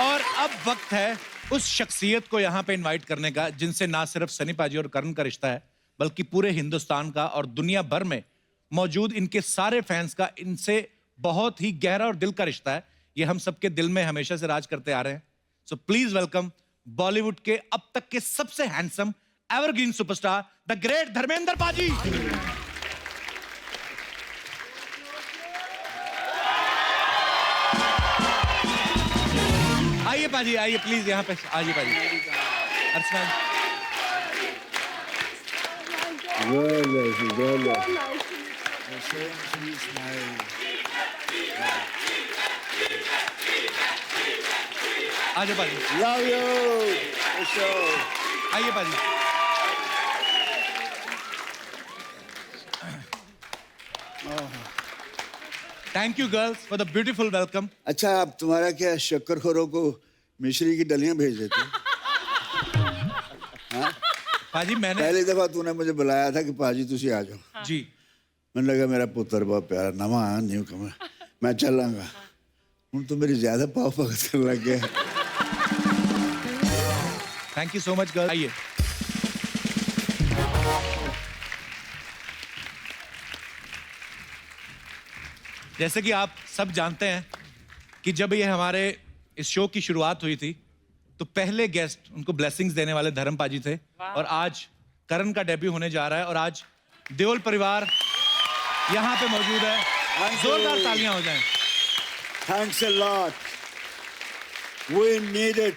और अब वक्त है उस शख्सियत को यहाँ पे इनवाइट करने का जिनसे ना सिर्फ सनी पाजी और करण का रिश्ता है बल्कि पूरे हिंदुस्तान का और दुनिया भर में मौजूद इनके सारे फैंस का इनसे बहुत ही गहरा और दिल का रिश्ता है। ये हम सबके दिल में हमेशा से राज करते आ रहे हैं। सो प्लीज वेलकम बॉलीवुड के अब तक के सबसे handsome evergreen superstar the great Dharmendra पाजी। आइए पाजी, आइए प्लीज यहाँ पे आइए पाजी। अर्चना आइए पाजी। Love you. आइए पाजी। Thank you girls for the beautiful welcome. अच्छा, अब तुम्हारा क्या शक्करखोरों को मिश्री की डलियां भेज देते? हाँ? पाजी मैंने पहली दफा तूने मुझे बुलाया था कि पाजी तुसी आ जाओ। जी मैंने लगा मेरा पुत्र बहुत प्यारा नवा न्यू कमर, मैं चलांगा। हूँ तो मेरी ज्यादा पाव पकड़ कर लग गया। Thank you so much girl. आइए जैसे कि आप सब जानते हैं कि जब ये हमारे इस शो की शुरुआत हुई थी तो पहले गेस्ट उनको ब्लेसिंग्स देने वाले धर्म पाजी थे और आज करण का डेब्यू होने जा रहा है और आज देओल परिवार यहाँ पे मौजूद है। जोरदार तालियां हो जाएं। Thanks a lot. We need it.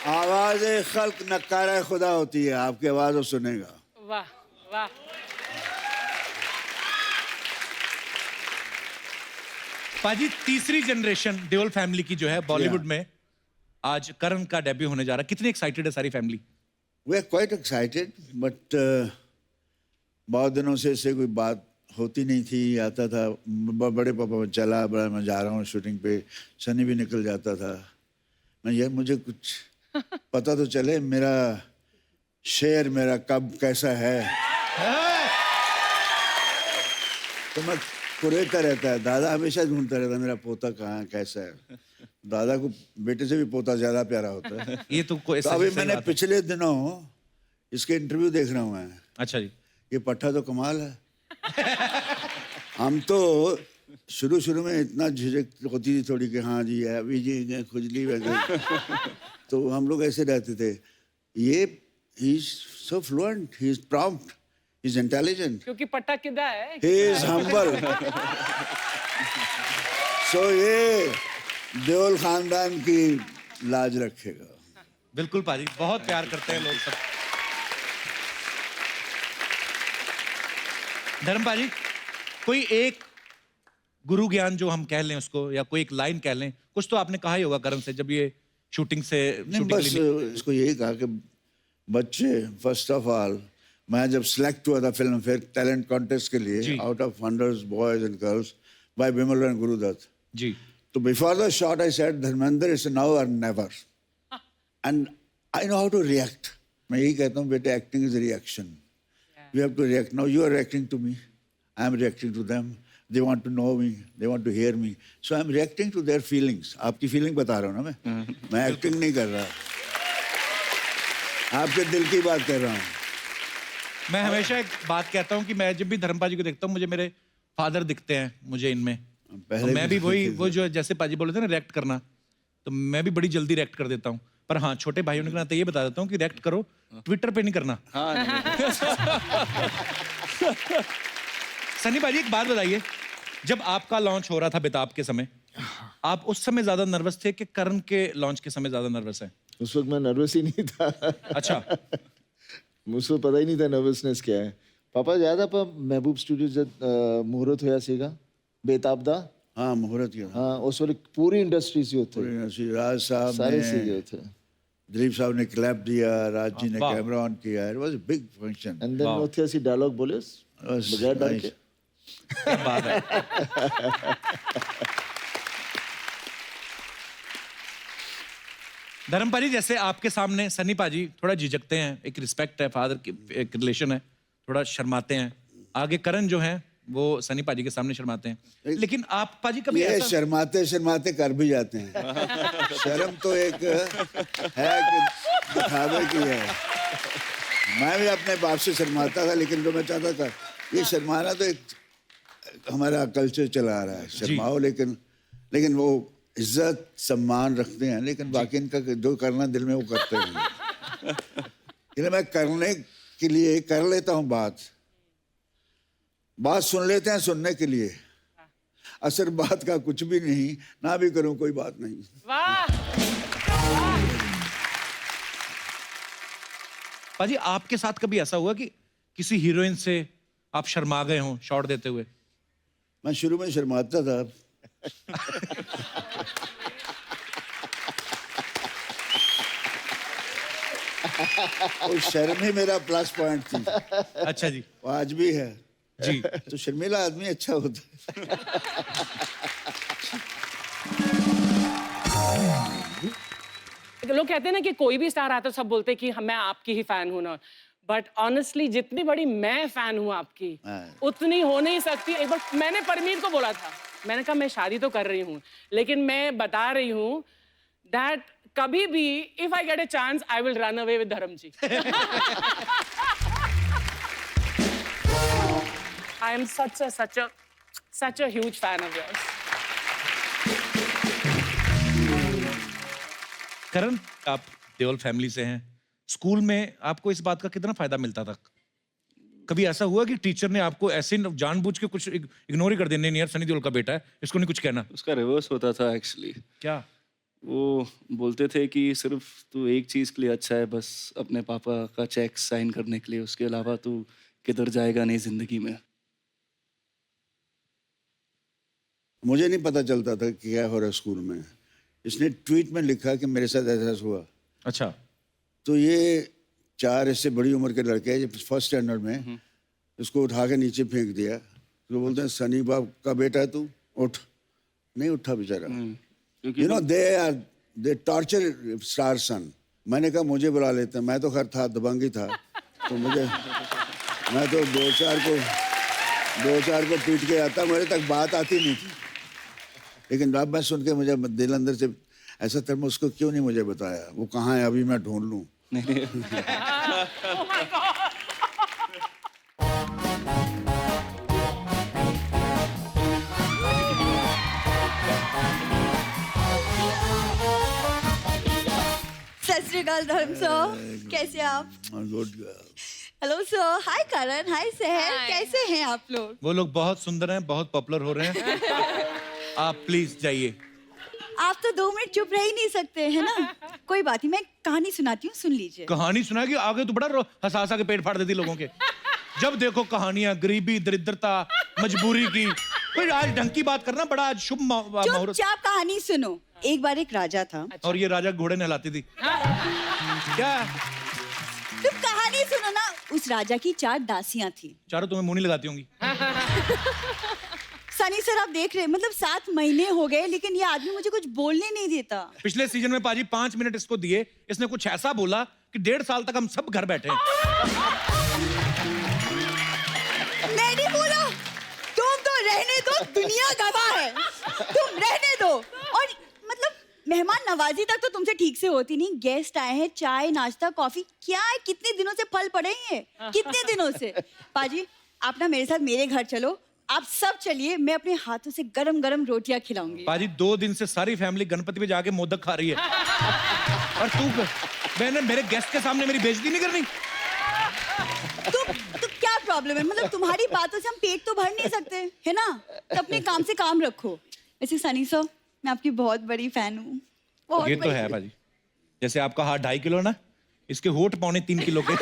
आवाज खल्क नकारा खुदा होती है, आपकी आवाज वो सुनेगा। वाह वाह। पाजी तीसरी जनरेशन देओल फैमिली की जो है बॉलीवुड में आज करण का डेब्यू होने जा रहा है। कितनी एक्साइटेड है सारी family? We are quite excited, but बहुत दिनों से इससे कोई बात होती नहीं थी। आता था बड़े पापा में चला, बड़ा मैं जा रहा हूँ शूटिंग पे, सनी भी निकल जाता था। मैं ये मुझे कुछ पता तो चले मेरा शेर मेरा कब कैसा है। तो मैं कुरेता रहता है, दादा हमेशा ढूंढता रहता है मेरा पोता कहाँ है, कैसा है। दादा को बेटे से भी पोता ज्यादा प्यारा होता है। ये तो कोई तो अभी मैंने पिछले दिनों इसके इंटरव्यू देख रहा हूँ मैं। अच्छा जी। ये पट्टा तो कमाल है। हम तो शुरू में इतना झिझक होती थी थोड़ी कि हाँ जी है अभी जी खुजली वगैरह। तो हम लोग ऐसे रहते थे। ये he is so fluent, he is prompt, he is intelligent, क्योंकि पट्टा किदा है। He is humble. सो ये देओल खानदान की लाज रखेगा। बिल्कुल पाजी, बहुत प्यार करते हैं लोग सब। धर्म पाजी, कोई एक गुरु ज्ञान जो हम कह लें उसको, या कोई एक लाइन कह लें, कुछ तो आपने कहा ही होगा करण से जब ये शूटिंग से बस इसको यही कहा कि बच्चे, फर्स्ट ऑफ ऑल मैं जब सिलेक्ट हुआ था फिल्म फेयर टैलेंट कॉन्टेस्ट के लिए out of hundreds boys and girls by Vimal and Gurudutt ji, तो before the shot I said Dharmendra it's now or never and I know how to react. मैं यही कहता हूँ बेटे, acting is reaction, you have to react. Now you are reacting to me, I am reacting to them, they want to know me, they want to hear me, so I'm reacting to their feelings. आपकी feeling बता रहा हूँ ना मैं acting नहीं कर रहा, आपके दिल की बात कर रहा हूँ। मैं हमेशा एक बात कहता हूँ कि मैं जब भी धर्म पाजी को देखता हूँ मुझे मेरे फादर दिखते हैं मुझे इनमें। तो मैं भी वही वो जो जैसे पाजी बोले थे ना रिएक्ट करना, तो मैं भी बड़ी जल्दी रिएक्ट कर देता हूँ। पर हाँ, छोटे भाइयों के नाते ये बता देता हूँ कि रिएक्ट करो, ट्विटर पे नहीं करना। सनी भाजी एक बात बताइए, जब आपका लॉन्च हो रहा था बेताब के समय, आप उस समय ज्यादा नर्वस थे कि करण के लॉन्च के समय ज्यादा नर्वस हैं? उस वक्त मैं नर्वस ही नहीं था। अच्छा। मुझको पता ही नहीं था नर्वसनेस क्या है। पापा ज्यादा पर महबूब स्टूडियो जब मुहूर्त होया सीगा बेताब दा। हाँ मुहूर्त किया। हाँ उस वक्त पूरी इंडस्ट्री से होते, राज साहब सारे सीगे होते, दिलीप साहब ने क्लैप दिया, राज जी ने कैमरा ऑन किया, it was a big function. And then उथे ऐसी डायलॉग बोले बगैर डर के। क्या बात है। धर्म पाजी, जैसे आपके सामने सनी पाजी थोड़ा झिझकते हैं, एक रिस्पेक्ट है, फादर की एक रिलेशन है, थोड़ा शर्माते हैं। आगे करण जो हैं वो सनी पाजी के सामने शर्माते हैं, लेकिन आप पाजी कभी ये ऐसा शर्माते शर्माते कर भी जाते हैं। शर्म तो एक है कि दिखावे की है। मैं भी अपने बाप से शर्माता था, लेकिन जो मैं चाहता था ये शर्माना तो एक हमारा कल्चर चला आ रहा है, शर्माओ, लेकिन वो इज्जत सम्मान रखते हैं, लेकिन बाकी इनका जो करना दिल में वो करते हैं। इसलिए मैं करने के लिए कर लेता हूँ बात सुन लेते हैं सुनने के लिए, असर बात का कुछ भी नहीं, ना भी करूं कोई बात नहीं। वाह पाजी आपके साथ कभी ऐसा हुआ कि किसी हीरोइन से आप शर्मा गए हो शॉट देते हुए? मैं शुरू में शर्माता था, और शर्म ही मेरा प्लस पॉइंट थी, अच्छा जी। वो आज भी है जी। तो शर्मीला आदमी अच्छा होता है। लोग कहते हैं ना कि कोई भी स्टार आता है सब बोलते हैं कि मैं आपकी ही फैन हूं ना, बट ऑनेस्टली जितनी बड़ी मैं फैन हूं आपकी उतनी हो नहीं सकती। एक बार मैंने परमीर को बोला था, मैंने कहा मैं शादी तो कर रही हूँ, लेकिन मैं बता रही हूँ दैट कभी भी if I get a chance I will run away with धर्म जी। I am such a huge fan of yours. करण, आप देओल फैमिली से हैं, स्कूल में आपको इस बात का कितना फायदा मिलता था? कभी ऐसा हुआ कि टीचर ने आपको ऐसे जानबूझ के कुछ इग्नोर ही कर दिया, नहीं यार सनी देओल का बेटा है, इसको नहीं कुछ कहना? उसका रिवर्स होता था एक्चुअली। क्या? वो बोलते थे कि सिर्फ तू एक चीज़ के लिए अच्छा है, बस अपने पापा का चेक साइन करने के लिए, उसके अलावा तू किधर जाएगा नहीं जिंदगी में। मुझे नहीं पता चलता था कि क्या हो रहा है स्कूल में। इसने ट्वीट में लिखा कि मेरे साथ ऐसा हुआ। अच्छा। तो ये 4 इससे बड़ी उम्र के लड़के हैं, फर्स्ट स्टैंडर्ड में, उसको उठा के नीचे फेंक दिया। तो बोलते हैं सनी बाप का बेटा है तू, उठ। नहीं उठा बेचारा। You know they torture star son. मैंने कहा मुझे बुला लेते हैं, मैं तो खैर था, दबंगी था, तो मैं तो दो चार को पीट के आता, मेरे तक बात आती नहीं थी। लेकिन अब मैं सुन के मुझे दिल अंदर से ऐसा था, मैं उसको क्यों नहीं मुझे बताया, वो कहाँ है, अभी मैं ढूंढ लूँ। सत श्री अकाल धर्म सर, कैसे आप? गुड। हेलो सर, हाय करण, हाय सहर, कैसे हैं आप लोग? वो लोग बहुत सुंदर हैं, बहुत पॉपुलर हो रहे हैं। आप प्लीज जाइए। आप तो 2 मिनट चुप रह ही नहीं सकते है ना? कोई बात नहीं, मैं कहानी सुनाती हूँ, सुन लीजिए। कहानी सुनाएगी? आगे तो बड़ा हंसा हंसा के पेट फाड़ देती लोगों के। जब देखो कहानियां, गरीबी, दरिद्रता, मजबूरी की। कोई आज ढंग की बात करना, बड़ा आज शुभ मुहूर्त। चुपचाप कहानी सुनो। एक बार एक राजा था। और ये राजा घोड़े नहलाती थी। क्या? तुम कहानी सुनो ना। उस राजा की 4 दासियां थी। चारों तुम्हें मुंह नहीं लगाती होंगी। सनी सर आप देख रहे, मतलब 7 महीने हो गए, लेकिन ये आदमी मुझे कुछ बोलने नहीं देता। पिछले सीजन में पाजी 5 मिनट इसको दिए, इसने कुछ ऐसा बोला कि 1.5 साल तक हम सब घर बैठे हैं। मैं नहीं बोला, तुम तो रहने दो, दुनिया गवाह है, तुम रहने दो। और मतलब मेहमान नवाजी तक तो तुमसे ठीक से होती नहीं। गेस्ट आए हैं, चाय नाश्ता कॉफी, क्या है, कितने दिनों से फल पड़े हैं, कितने दिनों से। पाजी आप ना मेरे साथ मेरे घर चलो, आप सब चलिए, मैं अपने हाथों से गरम गरम रोटियां खिलाऊंगी। पाजी 2 दिन से सारी फैमिली गणपति पे जाके मोदक खा रही है, और मैंने मेरे गेस्ट के सामने मेरी बेइज्जती नहीं करनी। तो क्या प्रॉब्लम है? मतलब तुम्हारी बातों से हम पेट तो भर नहीं सकते है ना? तो अपने काम से काम रखो। वैसे सनी सर, मैं आपकी बहुत बड़ी फैन हूँ, बहुत ये तो बड़ी। है पाजी। जैसे आपका हाथ 2.5 किलो ना, इसके होठ 2.25 किलो के।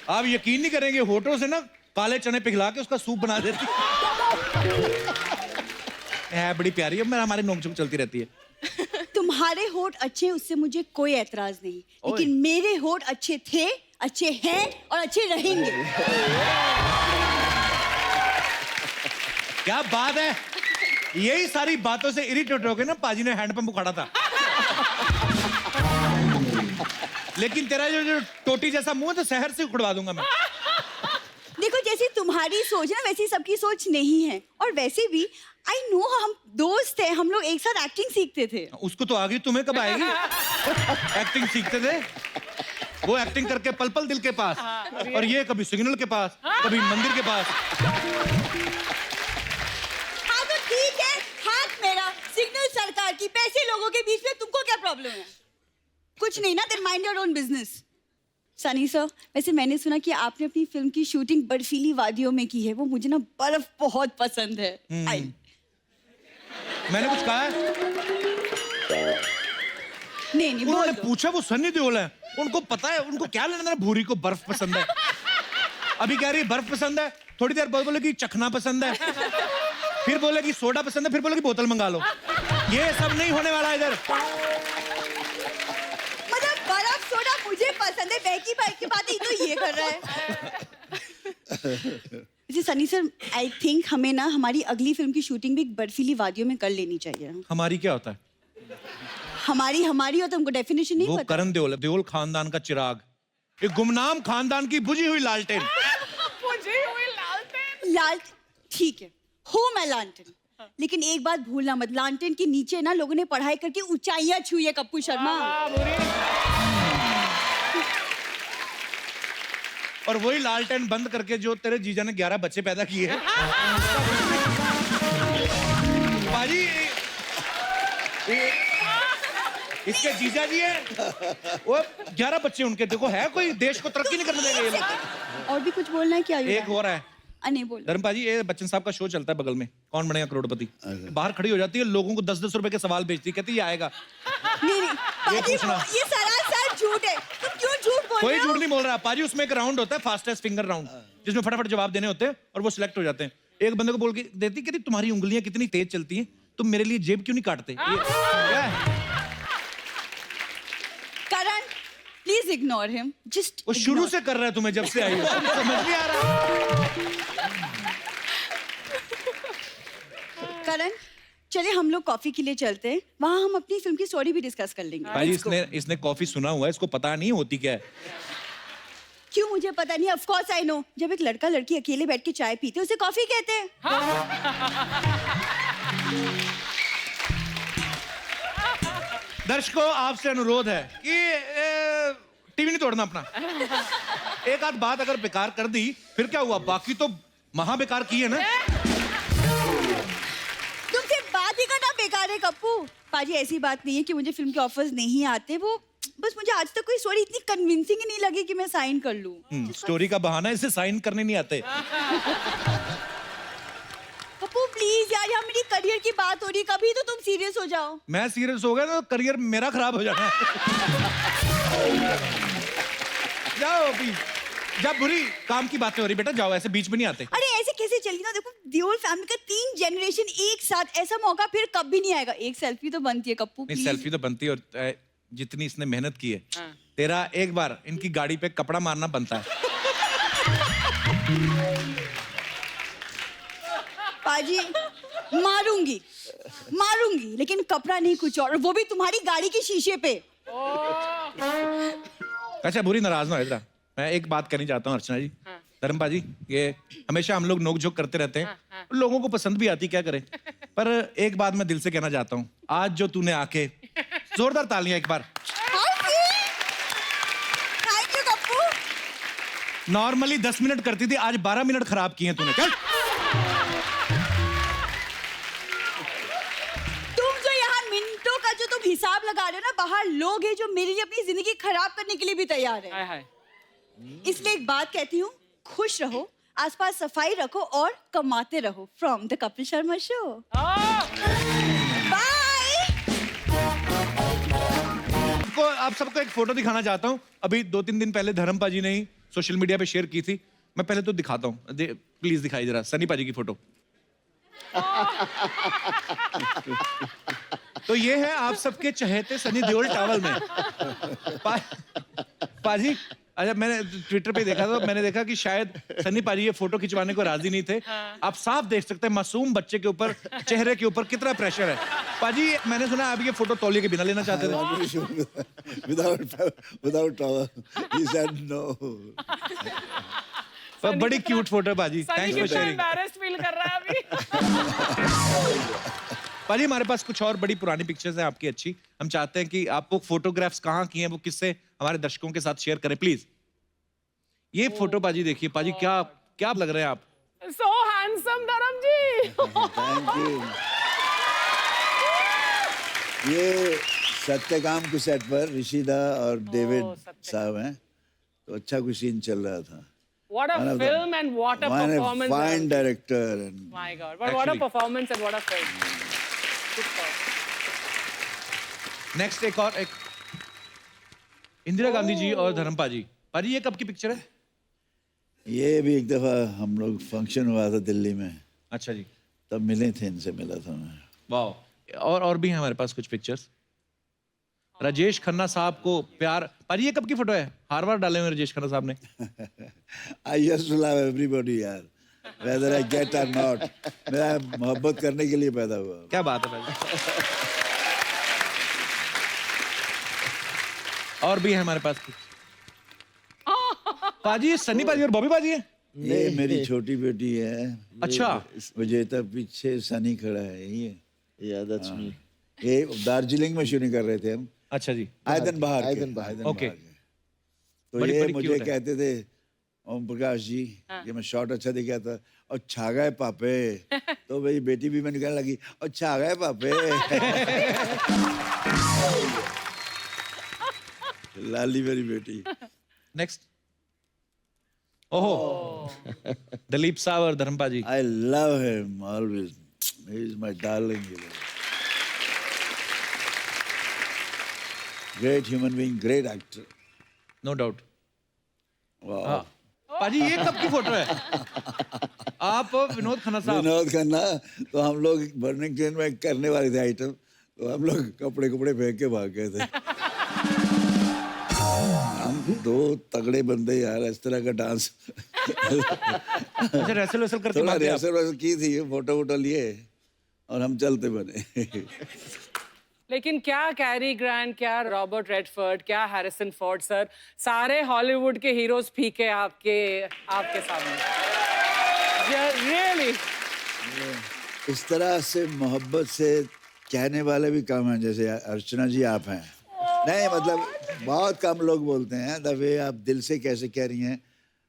आप यकीन नहीं करेंगे, होठों से ना काले चने पिघला के उसका सूप बना देती है। बड़ी प्यारी है, मेरा हमारी नोक-झोंक चलती रहती है। तुम्हारे होठ अच्छे, उससे मुझे कोई एतराज नहीं, लेकिन मेरे होठ अच्छे थे, अच्छे हैं और अच्छे रहेंगे। क्या बात है! यही सारी बातों से इरिटेट हो गए ना, पाजी ने हैंडपंप उखाड़ा था। लेकिन तेरा जो टोटी जैसा मुंह है तो शहर से उखड़वा दूंगा मैं। देखो जैसी तुम्हारी सोच है ना वैसी सबकी सोच नहीं है। और वैसे भी आई नो, हम दोस्त हैं, हम लोग एक साथ एक्टिंग सीखते थे। उसको तो आ गई, तुम्हें कब आएगी? एक्टिंग सीखते थे, वो एक्टिंग करके पल पल दिल के पास, और ये कभी सिग्नल के पास, कभी मंदिर के पास। हाँ तो ठीक है, हाथ मेरा, सिग्नल सरकार की, पैसे लोगों के बीच में, तुमको क्या प्रॉब्लम है? कुछ नहीं ना, then mind your own business. Sunny sir, वैसे मैंने सुना कि आपने अपनी फिल्म की शूटिंग बर्फीली वादियों में की है। वो मुझे ना बर्फ बहुत पसंद है। आई मैंने कुछ कहा है? नहीं बोल उन्होंने दो। पूछा, वो सन्नी देओल है, उनको पता है, उनको क्या लेना देना भूरी को बर्फ पसंद है। अभी कह रही है बर्फ पसंद है, थोड़ी देर बाद बोलेगी चखना पसंद है, फिर बोलेगी सोडा पसंद है, फिर बोलेगी बोतल मंगा लो। ये सब नहीं होने वाला इधर। मतलब बर्फ सोडा मुझे पसंद है, बैकी भाई की बात ही तो ये कर रहा है। जी सनी सर, आई थिंक हमें ना हमारी अगली फिल्म की शूटिंग भी बर्फीली वादियों में कर लेनी चाहिए। हमारी क्या होता है? हमारी हो तो हमको डेफिनेशन नहीं वो पता। करण देओल है, देओल खानदान का चिराग, एक गुमनाम खानदान की बुझी हुई लालटेन। मुझे हुई लालटेन। लाल, ठीक है, हो मैं लालटेन, लेकिन एक बात भूलना मत, लालटेन के नीचे ना लोगों ने पढ़ाई करके ऊंचाइयां छुई है कप्पू शर्मा। और वही लालटेन बंद करके जो तेरे जीजा ने 11 बच्चे पैदा किए हैं। बाजी, इसके जीजा जी हैं, वो 11 बच्चे उनके, देखो है कोई, देश को तरक्की नहीं करने देंगे ये लोग। और भी कुछ बोलना है क्या? एक हो रहा है, नहीं बोल। धर्मपाल जी, ये बच्चन साहब का शो चलता है बगल में, कौन बनेगा करोड़पति। बाहर खड़ी हो जाती है, लोगों को 10-10 रुपए के सवाल भेजती है, कहती है ये आएगा। नहीं पाजी, पूछना। ये सरासर झूठ है। तुम क्यों झूठ बोल कोई रहे हो? झूठ नहीं बोल रहा पाजी। उसमें एक राउंड होता है, फास्टेस्ट फिंगर राउंड, जिसमें फटाफट जवाब देने होते हैं और वो सिलेक्ट हो जाते हैं। एक बंदे को बोल के देती, कहती तुम्हारी उंगलियां कितनी तेज चलती हैं, तुम मेरे लिए जेब क्यों नहीं काटते? ये क्या है? करण, प्लीज इग्नोर हिम, जस्ट वो शुरू से कर रहा है, तुम्हें जब से आई हो। समझ नहीं आ रहा। करण, चलिए हम लोग कॉफी के लिए चलते हैं, वहाँ हम अपनी फिल्म की स्टोरी भी डिस्कस कर लेंगे। भाई Let's go. इसने कॉफी सुना हुआ है, इसको पता नहीं होती क्या है। क्यों मुझे पता नहीं, ऑफ कोर्स आई नो। जब एक लड़का लड़की अकेले बैठ के चाय पीते उसे कॉफी कहते हैं। दर्शकों, आपसे अनुरोध है कि टीवी नहीं तोड़ना अपना। एक आध बात अगर बेकार कर दी फिर क्या हुआ, बाकी तो महा बेकार की है ना। तुमसे बात ही करना बेकार है कप्पू। पाजी, ऐसी बात नहीं है कि मुझे फिल्म के ऑफर्स नहीं आते, वो बस मुझे आज तक कोई स्टोरी इतनी कन्विंसिंग ही नहीं लगी कि मैं साइन कर लूं। स्टोरी का बहाना, इसे साइन करने नहीं आते। कप्पू प्लीज यार, यहाँ मेरी करियर की बात हो रही, कभी तो तुम सीरियस हो जाओ। मैं सीरियस हो गया तो करियर मेरा खराब हो जाना है। जाओ अभी, जब बुरी काम की बातें हो रही बेटा, जाओ, ऐसे बीच में नहीं आते। अरे ऐसे कैसे चली ना, देखो देओल फैमिली का 3 जनरेशन एक साथ, ऐसा मौका फिर कभी नहीं आएगा। एक सेल्फी तो बनती है कप्पू, नहीं, प्लीज। सेल्फी तो बनती है, और जितनी इसने मेहनत की है, तेरा एक बार इनकी गाड़ी पे कपड़ा मारना बनता है। पाजी, मारूंगी, लेकिन कपड़ा नहीं, कुछ और वो भी तुम्हारी गाड़ी के शीशे पे। अच्छा बुरी नाराज ना हो इधर। मैं एक बात करनी चाहता हूँ अर्चना जी, धर्मपा जी, ये हमेशा हम लोग नोक झोंक करते रहते हैं, लोगों को पसंद भी आती, क्या करें। पर एक बात मैं दिल से कहना चाहता हूँ, आज जो तूने आके जोरदार तालियां एक बार। Thank you Kappu. Normally 10 minute करती थी, आज 12 मिनट खराब किए तूने। चल तुम जो यहाँ मिनटों का जो तुम हिसाब लगा रहे हो ना, बाहर लोग हैं जो मेरे लिए अपनी जिंदगी खराब करने के लिए भी तैयार है। हाय हाय। इसलिए एक बात कहती हूँ, खुश रहो, आसपास सफाई रखो और कमाते रहो। From the Kapil Sharma show. Bye. आप सबको एक फोटो दिखाना चाहता हूँ, अभी 2-3 दिन पहले धर्मपा जी ने ही सोशल मीडिया पे शेयर की थी। मैं पहले तो दिखाता हूँ, प्लीज दिखाई जरा सनी पाजी की फोटो। तो ये है आप सबके चहेते सनी देओल टॉवल में। पाजी अच्छा, मैंने ट्विटर पे देखा था, मैंने देखा कि शायद सनी पाजी ये फोटो खिंचवाने को राजी नहीं थे। आप साफ देख सकते हैं मासूम बच्चे के ऊपर, चेहरे के ऊपर कितना प्रेशर है। पाजी, मैंने सुना आप ये फोटो तौलिए के बिना लेना चाहते थे। without towel. He said no. पर बड़ी क्यूट फोटो है पाजी, सनी थैंक्स फॉर कितना शेयरिंग। embarrassed feel कर रहा है अभी। पाजी, हमारे पास कुछ और बड़ी पुरानी पिक्चर्स हैं आपकी अच्छी। हम चाहते हैं कि आप वो फोटोग्राफ्स कहाँ की हैं, वो किससे हमारे दर्शकों के साथ शेयर करें प्लीज। ये फोटो पाजी देखिए, पाजी क्या क्या लग रहे हैं आप। So handsome धर्म जी। Thank you. ये सत्यकाम के सेट पर ऋषिदा और डेविड साहब हैं, तो अच्छा कुछ सीन चल रहा था। What a One of film them. and what a One a performance. fine director and My God, but what a Actually. performance and what a film. Super. Next एक इंदिरा गांधी जी और धर्म पाजी। पाजी, ये कब की पिक्चर है? ये भी एक दफा हम लोग फंक्शन हुआ था दिल्ली में, अच्छा जी, तब मिले थे, इनसे मिला था मैं। वाह। और भी हैं हमारे पास कुछ पिक्चर्स। राजेश खन्ना साहब को प्यार। पाजी, ये कब की फोटो है? हार्वर्ड डाले हुए राजेश खन्ना साहब ने। I used to love everybody यार, whether I get or not. मैं मोहब्बत करने के लिए पैदा हुआ। क्या बात है पाजी। और भी है हमारे पास कुछ। पाजी, ये सनी पाजी और बॉबी पाजी है। ये मेरी छोटी बेटी है। अच्छा। विजेता पीछे सनी खड़ा है, ये Yeah, that's me. ये दार्जिलिंग में शूटिंग कर रहे थे हम, अच्छा जी। आयतन बहार के। आयतन बहार। Okay. तो बड़ी- ये बड़ी मुझे cute है। कहते थे ओम प्रकाश जी कि मैं शॉट अच्छा दिखा था, और छा गए पापे। तो मेरी बेटी भी मैंने कहने लगी, और छा गए पापे। लाली मेरी बेटी। नेक्स्ट। ओहो, दिलीप साहब और धर्म पाजी। I love him always. He is my darling. Great human being, great actor. No doubt. Wow. पाजी, ये कब की फोटो है? आप विनोद खन्ना साहब। विनोद खन्ना, तो हम लोग बर्निंग ट्रेन में करने वाले थे आइटम, तो हम लोग कपड़े फेंक के भाग गए थे। हम दो तगड़े बंदे यार, इस तरह का डांस। अच्छा, रेसल वेसल करके थोड़ा भाग गए आप। रिहर्सल की थी, फोटो वोटो लिए और हम चलते बने। लेकिन क्या कैरी ग्रांट, क्या रॉबर्ट रेडफोर्ड, क्या हैरिसन फोर्ड सर, सारे हॉलीवुड के हीरोज फीके आपके सामने। रियली इस तरह से मोहब्बत से कहने वाले भी कम हैं, जैसे अर्चना जी आप हैं। नहीं मतलब बहुत कम लोग बोलते हैं द वे आप दिल से कैसे कह रही हैं।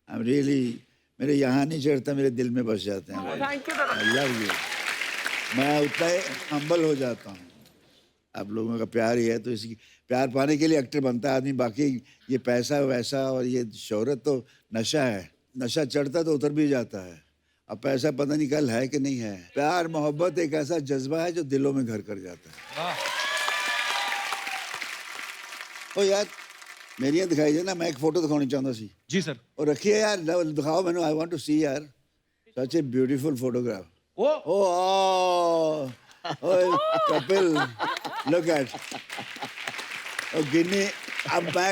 आई एम रियली, मेरे यहाँ नहीं चढ़ता, मेरे दिल में बस जाते हैं। Thank you. I love you. मैं उतना ही हम्बल हो जाता हूँ। आप लोगों का प्यार ही है, तो इसकी प्यार पाने के लिए एक्टर बनता है आदमी। बाकी ये पैसा वैसा और ये शोहरत तो नशा है, नशा चढ़ता तो उतर भी जाता है। अब पैसा पता नहीं कल है कि नहीं है। प्यार मोहब्बत एक ऐसा जज्बा है जो दिलों में घर कर जाता है। ओ यार, मेरी यहाँ दिखाई दे ना, मैं एक फोटो दिखानी चाहता सी। जी सर। और रखिए यार, दिखाओ मैंने, आई वांट टू सी यार, such a beautiful photograph. Oh, Oh, oh, Kapil, look at. Oh, Ginni, अब मैं,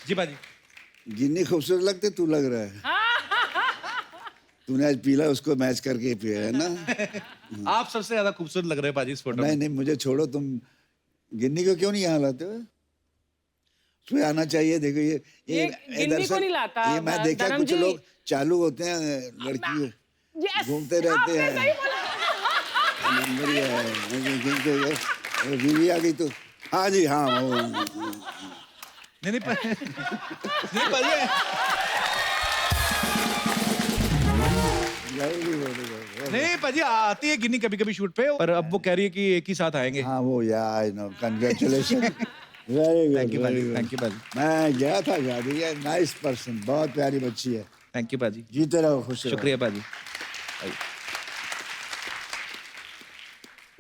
जी पाजी। गिन्नी खूबसूरत लगते, तू लग रहा है। तूने आज पीला उसको मैच करके पिया है ना। आप सबसे ज्यादा खूबसूरत लग रहे हैं पाजी इस फोटो में। नहीं नहीं, मुझे छोड़ो, तुम गिन्नी को क्यों नहीं यहाँ लाते हो? उसमें आना चाहिए। देखो ये गिन्नी दरअसल को नहीं लाता, ये मैं देखा धर्म कुछ जी। लोग चालू होते हैं, लड़की Yes, घूमते रहते आपने सही हैं। बोला। नंबर ही है, बीवी आ गई तो हाँ जी हाँ वो। नहीं पाजी। नहीं पाजी, आती है गिन्नी कभी कभी शूट पे, पर अब वो कह रही है कि एक ही साथ आएंगे। हाँ वो यार, I know, congratulation, very good, thank you पाजी, थैंक यू पाजी, मैं गया था शादी है, नाइस पर्सन, बहुत प्यारी बच्ची है। थैंक यू पाजी। जीते रहो, खुश रहो। शुक्रिया पाजी।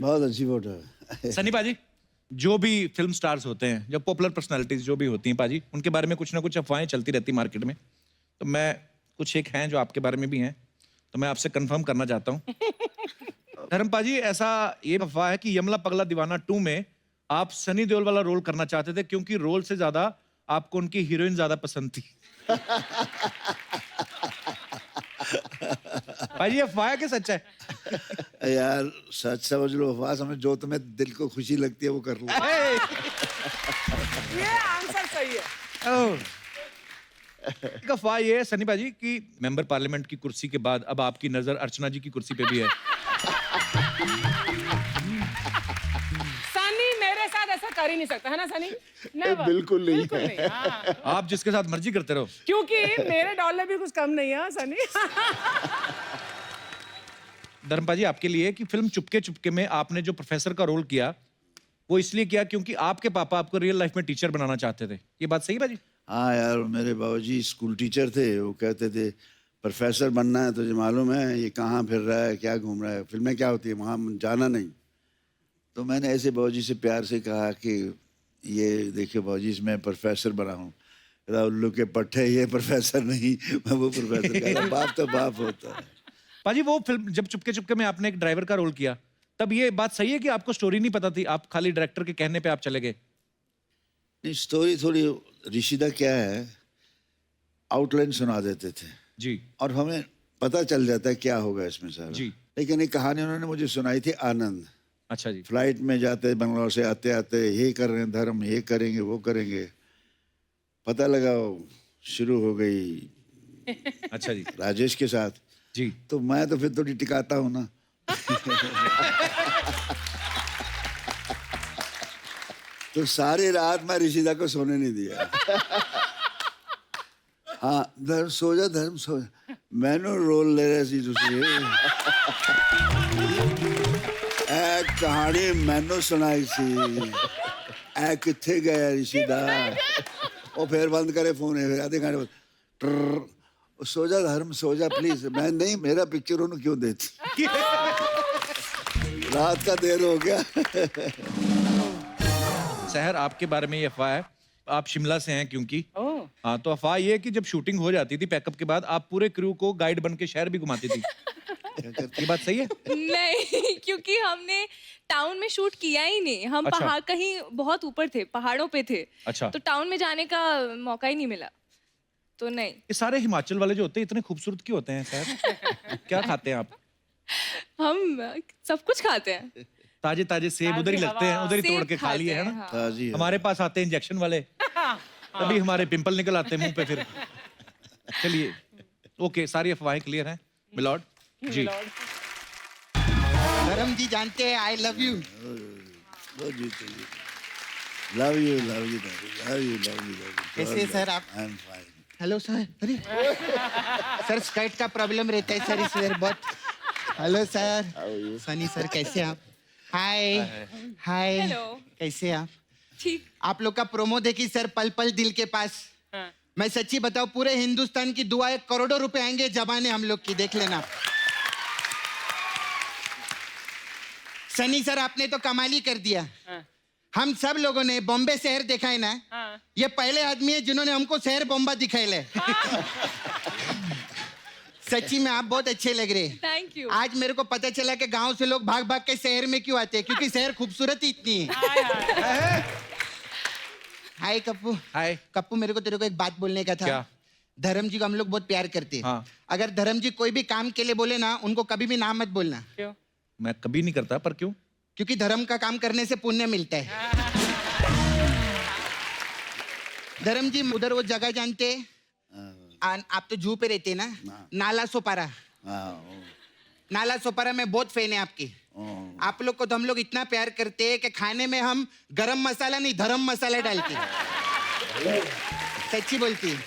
बहुत अच्छी फोटो है। सनी पाजी, जो भी फिल्म स्टार्स होते हैं, जब पॉपुलर पर्सनालिटीज जो भी होती हैं पाजी, उनके बारे में कुछ ना कुछ अफवाहें चलती रहती मार्केट में। तो मैं कुछ एक हैं जो आपके बारे में भी हैं, तो मैं आपसे कंफर्म करना चाहता हूँ। धर्म पाजी, ऐसा ये अफवाह है कि यमला पगला दीवाना 2 में आप सनी देओल वाला रोल करना चाहते थे, क्योंकि रोल से ज्यादा आपको उनकी हीरोइन ज्यादा पसंद थी। भाई ये अफवाह है कि सच है? यार सच समझ लो, अफवाह समझ, जो तुम्हें दिल को खुशी लगती है वो कर लो। ये आंसर सही है। ओह। एक अफवाह ये है सनी भाजी कि मेंबर पार्लियामेंट की कुर्सी के बाद अब आपकी नजर अर्चना जी की कुर्सी पे भी है। सनी मेरे साथ ऐसा कर ही नहीं सकता है ना सनी? Never. बिल्कुल नहीं बिल्कुल है। नहीं, हाँ। आप जिसके साथ मर्जी करते रहो। क्योंकि मेरे डॉलर भी कुछ कम नहीं है, हाँ, सनी। धर्मपा जी आपके लिए कि फिल्म चुपके चुपके में आपने जो प्रोफेसर का रोल किया वो इसलिए किया क्योंकि आपके पापा आपको रियल लाइफ में टीचर बनाना चाहते थे, ये बात सही है भाजी? हाँ यार, मेरे बाबूजी स्कूल टीचर थे, वो कहते थे प्रोफेसर बनना है, तुझे मालूम है ये कहाँ फिर रहा है, क्या घूम रहा है, फिल्में क्या होती है, वहाँ जाना नहीं। तो मैंने ऐसे बाबूजी से प्यार से कहा कि ये देखिए बाबूजी मैं प्रोफेसर बना हूँ। उल्लू के पट्टे, ये प्रोफेसर नहीं, मैं वो प्रोफेसर कहता, बाप तो बाप होता है। पाजी वो फिल्म जब चुपके चुपके में आपने एक ड्राइवर का रोल किया तब ये बात सही है कि आपको स्टोरी नहीं पता थी, आप खाली डायरेक्टर के कहने पे आप चले गए? नहीं, स्टोरी थोड़ी ऋषिदा क्या है, आउटलाइन सुना देते थे जी और हमें पता चल जाता है क्या होगा इसमें सारा। जी। लेकिन एक कहानी उन्होंने मुझे सुनाई थी, आनंद। अच्छा जी। फ्लाइट में जाते बंगलौर से आते आते ये कर रहे हैं धर्म, ये करेंगे वो करेंगे, पता लगा शुरू हो गई अच्छा जी। राजेश के साथ। जी। तो मैं तो फिर थोड़ी टिकाता हूँ ना। तो सारी रात मैं ऋषिदा को सोने नहीं दिया। हाँ, धर्म सो जा, धर्म सो जा, मैंने रोल ले रहे सी दूसरी एक कहानी मैंने सुनाई सी, ए किथे गया ऋषिदा, वो फिर बंद करे फोन, आधे घंटे बाद ट्रर, सो जा धर्म सो जा प्लीज। मैं नहीं, मेरा पिक्चर उन्होंने क्यों देती, रात का देर हो गया। शहर आपके बारे में ये अफवाह है, आप शिमला से हैं क्योंकि ओह, हाँ, तो अफवाह ये है कि जब शूटिंग हो जाती थी पैकअप के बाद आप पूरे क्रू को गाइड बन के शहर भी घुमाती थी। ये बात सही है? नहीं, क्योंकि हमने टाउन में शूट किया ही नहीं, हम अच्छा। पहाड़ कहीं बहुत ऊपर थे, पहाड़ों पे थे। अच्छा। तो टाउन में जाने का मौका ही नहीं मिला, तो नहीं। ये सारे हिमाचल वाले जो होते हैं इतने खूबसूरत क्यों होते हैं सर? क्या खाते हैं आप? हम सब कुछ खाते हैं। ताजे ताजे सेब उधर ही ताजी लगते हैं, हवा। उधर ही तोड़ सेब के खा खाते लिए है हैं, ना। हाँ। ताजी है। हमारे पास आते हैं इंजेक्शन वाले, तभी हमारे पिंपल निकल आते हैं मुंह पे फिर। चलिए ओके, सारी अफवाहें क्लियर हैं मिलॉर्ड जी। धर्म जी जानते हैं I love you. Love you love you love you love you. कैसे हैं सर आप? I am fine. Hello sir. अरे सर स्कर्ट का प्रॉब्लम रहता है सर इस वेयर बहुत। Hello sir. सनी सर कैसे हैं आप? हाय हाय। हेलो। कैसे हैं आप? ठीक। आप लोग का प्रोमो देखी सर, पल पल दिल के पास। हाँ। मैं सच्ची बताऊं, पूरे हिंदुस्तान की दुआएं, करोड़ों रुपए आएंगे जबाने हम लोग की, देख लेना। सनी सर आपने तो कमाल ही कर दिया। हाँ। हम सब लोगों ने बॉम्बे शहर देखा है ना, हाँ। ये पहले आदमी है जिन्होंने हमको शहर बॉम्बा दिखाए ले। सच्ची में आप बहुत अच्छे लग रहे हैं। Thank you. आज मेरे को पता चला कि गांव से लोग भाग भाग के शहर में क्यों आते हैं, क्योंकि शहर खूबसूरत ही इतनी है। हाय कप्पू। हाय। कप्पू, मेरे को तेरे को एक बात बोलने का था। क्या? धर्म जी को हम लोग बहुत प्यार करते हैं। हाँ। अगर धर्म जी कोई भी काम के लिए बोले ना, उनको कभी भी ना मत बोलना, क्यों? मैं कभी नहीं करता, पर क्यों? क्योंकि धर्म का काम करने से पुण्य मिलता है। धर्म जी उधर वो जगह जानते हैं? आप तो जू पे रहते हैं ना, नाला सोपारा। नाला सोपारा में बहुत फैन है आपकी। आप लोग को तो हम लोग इतना प्यार करते हैं कि खाने में हम गरम मसाला नहीं धर्म मसाला डालते हैं। सच्ची बोलती है।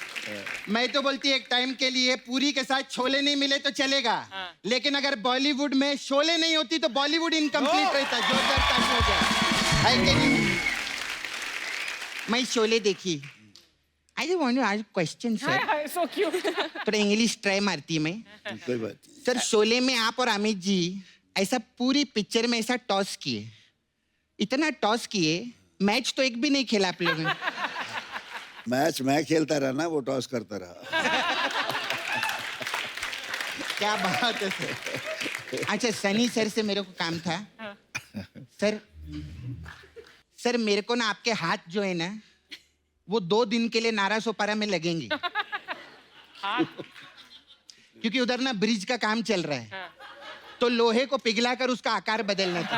मैं तो बोलती एक टाइम के लिए पूरी के साथ छोले नहीं मिले तो चलेगा, लेकिन अगर बॉलीवुड में शोले नहीं होती तो बॉलीवुड इनकम्प्लीट रहता। जोरदार ताली हो जाए। है कि नहीं? मैं शोले देखी। I just want to ask question sir. Hi, so cute. थोड़ा इंग्लिश ट्राई मारती है मैं। कोई बात नहीं। सर शोले में आप और अमित जी ऐसा पूरी पिक्चर में ऐसा टॉस किए, इतना टॉस किए, मैच तो एक भी नहीं खेला आप लोगों ने। मैच मैं खेलता रहा ना, वो टॉस करता रहा। क्या बात है सर। अच्छा, सनी सर से मेरे को काम था। सर सर मेरे को ना आपके हाथ जो है ना, वो 2 दिन के लिए नारा सोपारा में लगेंगी क्योंकि उधर ना ब्रिज का काम चल रहा है तो लोहे को पिघलाकर उसका आकार बदलना था।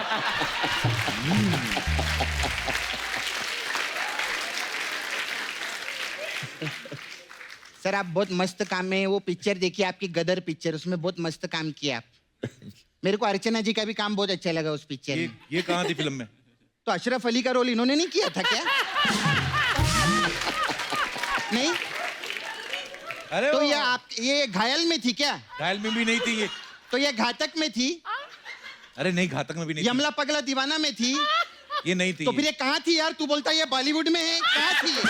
सर आप बहुत मस्त काम में वो पिक्चर देखिए आपकी गदर पिक्चर, उसमें बहुत मस्त काम किया आप। मेरे को अर्चना जी का भी काम बहुत अच्छा लगा उस पिक्चर में। ये कहाँ थी फिल्म में? तो अशरफ अली का रोल इन्होंने नहीं किया था क्या? नहीं अरे तो ये घायल में थी क्या? घायल में भी नहीं थी ये। तो ये घातक में थी? अरे नहीं, घातक में भी नहीं थी। यमला पगला दीवाना में थी? ये नहीं थी। तो फिर ये कहाँ थी यार? तू बोलता है ये बॉलीवुड में है, कहाँ थी ये?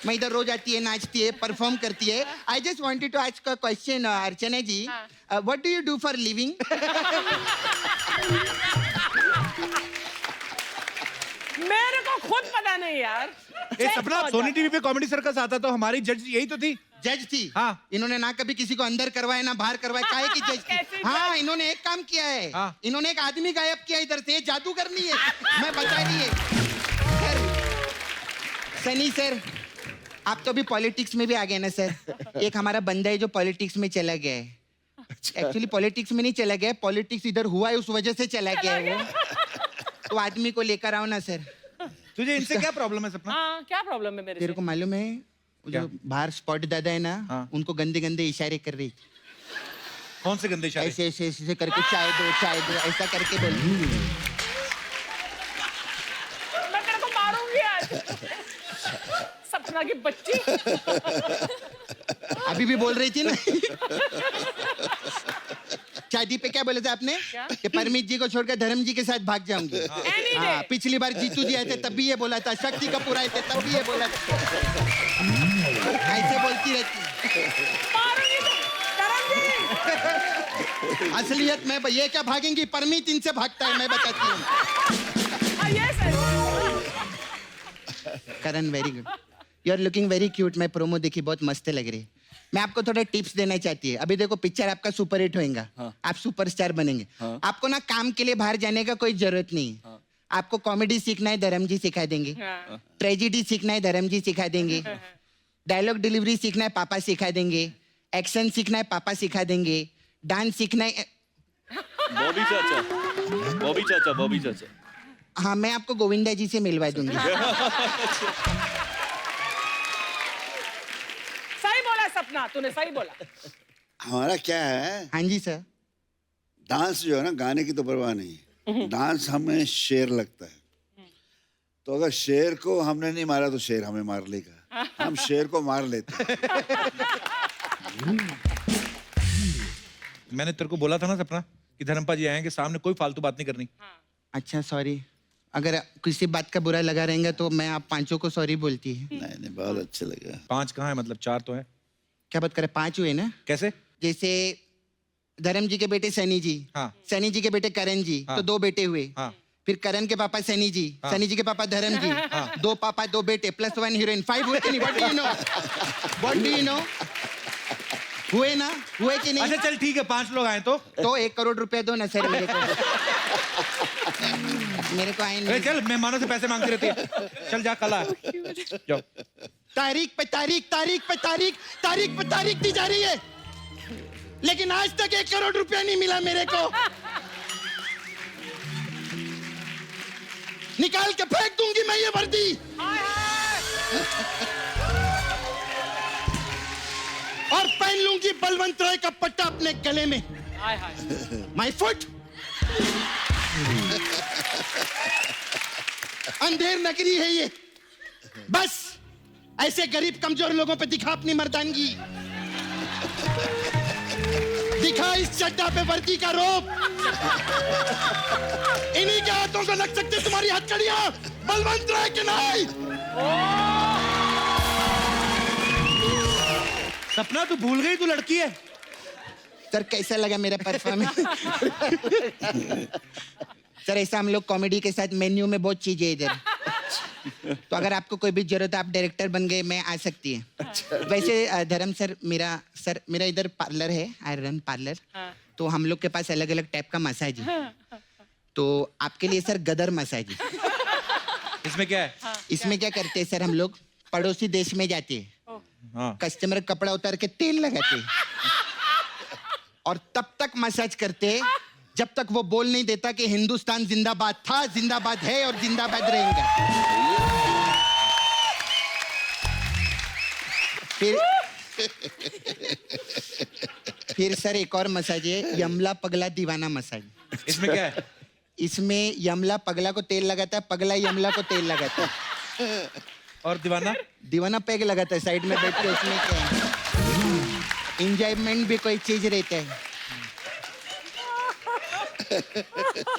मैं इधर रोज आती है, नाचती है, परफॉर्म करती है। I just wanted to ask a question Archana ji, what do you do for living? मेरे को खुद पता नहीं यार। ए सपना, सोनी टीवी पे कॉमेडी सर्कस आता तो हमारी जज यही तो थी। जज थी? हाँ। इन्होंने ना कभी किसी को अंदर करवाया ना बाहर करवाया, काहे की जज थी? कैसे हाँ, इन्होंने एक काम किया है। हाँ। इन्होंने एक आदमी गायब किया इधर से, जादू करनी है। मैं बता रही है सर, सनी सर आप तो अभी पॉलिटिक्स में भी आ गए ना सर। एक हमारा बंदा है जो पॉलिटिक्स में चला गया है। एक्चुअली पॉलिटिक्स में नहीं चला गया, पॉलिटिक्स इधर हुआ है उस वजह से चला गया है वो। तो आदमी को लेकर आओ ना सर। तुझे इनसे क्या प्रॉब्लम है सपना? हाँ, क्या प्रॉब्लम है मेरे तेरे से? को मालूम है वो जो बाहर स्पॉट दादा है ना, हाँ। उनको गंदे गंदे इशारे कर रही थी। कौन से गंदे इशारे? ऐसे ऐसे ऐसे करके चाय दो ऐसा करके बोल। मैं तेरे को मारूंगी आज। सपना की बच्ची। अभी भी बोल रही थी ना। शादी पे क्या बोले थे आपने? कि परमीत जी को छोड़कर धर्म जी के साथ भाग जाऊंगी। Any day. हाँ, पिछली बार जीतू जी आए थे तब भी ये बोला था, शक्ति कपूर आए थे तब भी ये बोला था। ऐसे बोलती रहती। मारूंगी तो। करम जी। असलियत में ये क्या भागेंगी, परमीत इनसे भागता है, मैं बताती हूँ। हाँ, ये sir. Karan very good, you are looking very cute. मैं प्रोमो देखी, बहुत मस्त लग रही है। मैं आपको थोड़ा टिप्स देना चाहती है। अभी देखो पिक्चर आपका सुपर हिट होएगा। आप सुपरस्टार बनेंगे। आपको ना काम के लिए बाहर जाने का कोई जरूरत नहीं है। आपको कॉमेडी सीखना है, धर्म जी सिखा देंगे। ट्रेजिडी सीखना है, धर्म जी सिखा देंगे। डायलॉग डिलीवरी सीखना है, पापा सिखा देंगे। एक्शन सीखना है, पापा सिखा देंगे। डांस सीखना है। बॉबी चाचा, बॉबी चाचा, बॉबी चाचा। हाँ, मैं आपको गोविंदा जी से मिलवा दूंगी। सही बोला सपना, तूने सही बोला। हमारा क्या है, हाँ जी सर। डांस जो है ना, गाने की तो परवाह नहीं। डांस हमें शेर लगता है। तो अगर शेर को हमने नहीं मारा तो शेर हमें मार लेगा। हम शेर को मार लेते हैं। मैंने तेरे को बोला था ना सपना कि धर्मपा जी आएंगे, सामने कोई फालतू बात नहीं करनी। अच्छा सॉरी, अगर किसी बात का बुरा लगा रहेगा तो मैं आप पांचों को सॉरी बोलती है। नहीं नहीं, बहुत अच्छा लगा। 5 कहाँ है, मतलब 4 तो है। क्या बात करे, 5 हुए ना। कैसे? जैसे धर्म जी के बेटे सनी जी, हाँ। सनी जी के बेटे करण जी, हाँ। तो 2 बेटे हुए। हाँ। फिर करण के पापा सनी जी, सनी जी के पापा धर्म जी, 2 पापा 2 बेटे प्लस 1 हीरोइन, 5 हुए कि नहीं? What do you know? What do you know? हुए ना, हुए कि नहीं? अच्छा चल ठीक है, 5 लोग आए तो 1 करोड़ रुपया दो ना सर मेरे को। मेरे को आए अरे नहीं। चल, मेहमानों से पैसे मांगती रहती है। चल जा, कल आ जाओ। तारीख पे तारीख, तारीख पे तारीख, तारीख पे तारीख दी जा रही है, लेकिन आज तक 1 करोड़ रुपया नहीं मिला मेरे को। निकाल के फेंक दूंगी मैं ये वर्दी। और पहन लूंगी बलवंत राय का पट्टा अपने गले में। हाय हाय। My foot. अंधेर नगरी है ये, बस ऐसे गरीब कमजोर लोगों पे दिखा अपनी मर्दानगी। दिखा इस चड्डा पे वर्दी का रोप। इन्हीं के हाथों को लग सकते तुम्हारी हथकड़ियां, बलवंत राय के नहीं। सपना तू भूल गई, तू लड़की है। सर कैसा लगा मेरा परफॉर्मेंस? सर ऐसा हम लोग कॉमेडी के साथ मेन्यू में बहुत चीजें इधर। तो अगर आपको कोई भी जरूरत है, आप डायरेक्टर बन गए, मैं आ सकती है। वैसे धर्म सर, मेरा इधर पार्लर है, आई रन पार्लर। तो हम लोग के पास अलग अलग टाइप का मसाज है। तो आपके लिए सर गदर मसाज है। इसमें क्या है? इसमें क्या करते हैं सर, हम लोग पड़ोसी देश में जाते हैं, हाँ। कस्टमर कपड़ा उतार के तेल लगाते हैं और तब तक मसाज करते हैं जब तक वो बोल नहीं देता कि हिंदुस्तान जिंदाबाद था, जिंदाबाद है और जिंदाबाद रहेगा। फिर सर एक और मसाज है, यमला पगला दीवाना मसाज। इसमें क्या है? इसमें यमला पगला को तेल लगाता है, पगला यमला को तेल लगाता है और दीवाना? दीवाना पैग लगाता है साइड में बैठ के। उसमें क्या है, इंजॉयमेंट भी कोई चीज रहता है।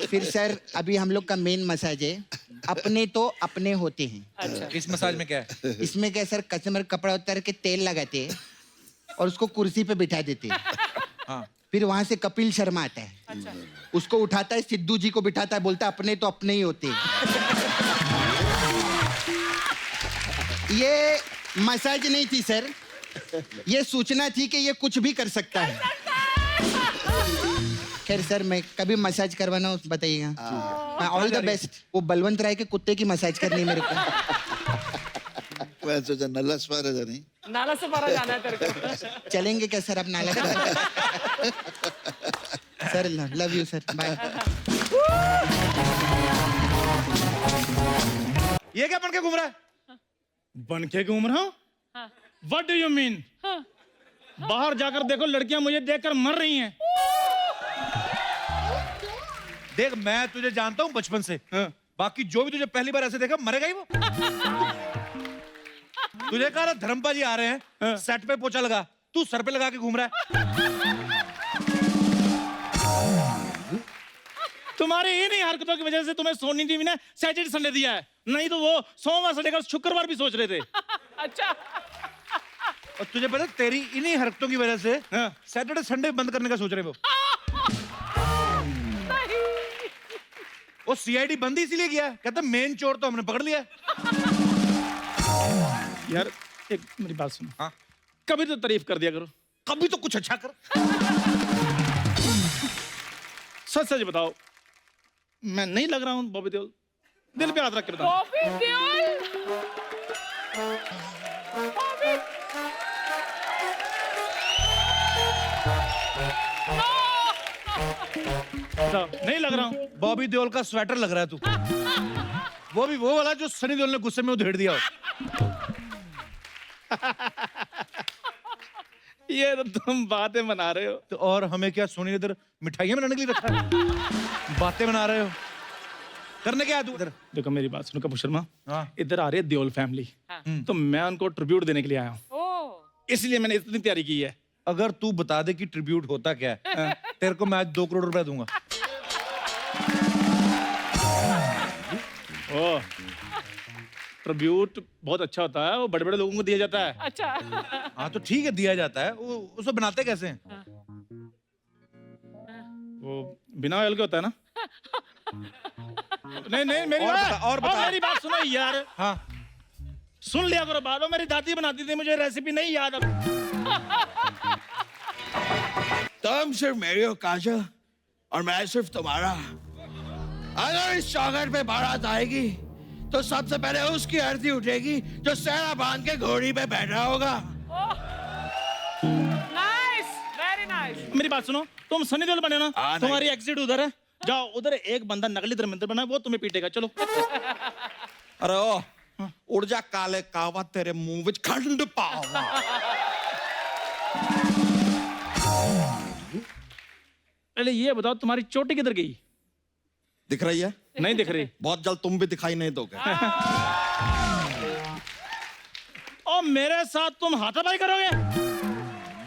फिर सर अभी हम लोग का मेन मसाज है, अपने तो अपने होते हैं। अच्छा। इस मसाज में क्या है? इसमें क्या सर, कस्टमर कपड़ा उतार के तेल लगाते हैं और उसको कुर्सी पे बिठा देते हैं। हाँ। फिर वहां से कपिल शर्मा आता है। अच्छा। उसको उठाता है, सिद्धू जी को बिठाता है, बोलता है अपने तो अपने ही होते हैं। ये मसाज नहीं थी सर, ये सूचना थी कि ये कुछ भी कर सकता है। खैर सर, मैं कभी मसाज करवाना हो बताइएगा। All the best. वो बलवंत राय के कुत्ते की मसाज करनी है मेरे को। मैं सोचा नल्ला सवार नहीं। नाला से पारा जाना है तेरे को। चलेंगे क्या सर, अब नाला sir, love you sir, bye. ये क्या बन के घूम रहा है? बन के घूम रहा हूँ? What do you mean? बाहर जाकर देखो, लड़कियां मुझे देखकर मर रही हैं। देख, मैं तुझे जानता हूँ बचपन से। बाकी जो भी तुझे पहली बार ऐसे देखा मरेगा ही वो। तुझे कहा धर्मपा जी आ रहे हैं, सेट पे पोछा लगा, तू सर पे लगा के घूम रहा है। तुम्हारी इन्हीं हरकतों की वजह से तुम्हें सोनी टीवी ने सैटरडे संडे दिया है, नहीं तो वो सोमवार संडे का शुक्रवार भी सोच रहे थे। अच्छा। और तुझे पता, तेरी इन्हीं हरकतों की वजह से सैटरडे संडे बंद करने का सोच रहे वो। वो सीआईडी बंद ही इसीलिए किया, कहता मेन चोर तो हमने पकड़ लिया। यार एक मेरी बात सुनो। हाँ। कभी तो तारीफ कर दिया करो, कभी तो कुछ अच्छा कर। सच सच बताओ, मैं नहीं लग रहा हूँ बॉबी देओल? दिल पे हाथ रख के बताओ। बॉबी देओल? बॉबी? बताओ, नहीं लग रहा हूँ? बॉबी देओल का स्वेटर लग रहा है तू। वो भी वो वाला जो सनी देओल ने गुस्से में उधेड़ दिया हो। ये तो तुम बातें बना रहे हो। तो और हमें क्या, सोनी ने इधर मिठाइयां बनाने के लिए रखा है? बातें बना रहे हो, करने क्या है तू इधर? देखो मेरी बात सुनो कपूर शर्मा, हाँ। इधर आ रही है देओल फैमिली, तो मैं उनको ट्रिब्यूट देने के लिए आया हूँ, ओह। इसलिए मैंने इतनी तैयारी की है। अगर तू बता दे कि ट्रिब्यूट होता क्या है, तेरे को मैं आज 2 करोड़ रुपए दूंगा। ओह, ट्रिब्यूट बहुत अच्छा होता है, वो बड़े बड़े लोगों को दिया जाता है। अच्छा। हाँ तो ठीक है, दिया जाता है। वो उसको बनाते कैसे हैं? वो बिना ऑयल के होता है ना? नहीं नहीं, मेरी और बात, बता, और बता। मेरी बात सुनो यार। हाँ। सुन लिया करो बात, मेरी दादी बनाती थी, मुझे रेसिपी नहीं याद अब। तुम सिर्फ मेरी हो काजल, और मैं सिर्फ तुम्हारा। अगर इस चौखट पे बारात आएगी तो सबसे पहले उसकी अर्थी उठेगी जो सहरा बांध के घोड़ी पे बैठा होगा। Nice, very nice. मेरी बात सुनो, तुम सनी देओल बने ना, हाँ, तुम्हारी एग्जिट उधर है, जाओ उधर एक बंदा नकली धर्मेंद्र बना है, वो तुम्हें पीटेगा, चलो। अरे ओ, उड़ जा काले कावा, तेरे मुंह विच खंड पावा। पहले ये बताओ, तुम्हारी चोटी किधर गई? दिख रही है? नहीं दिख रही। बहुत जल्द तुम भी दिखाई नहीं दोगे। और मेरे साथ तुम हाथापाई करोगे?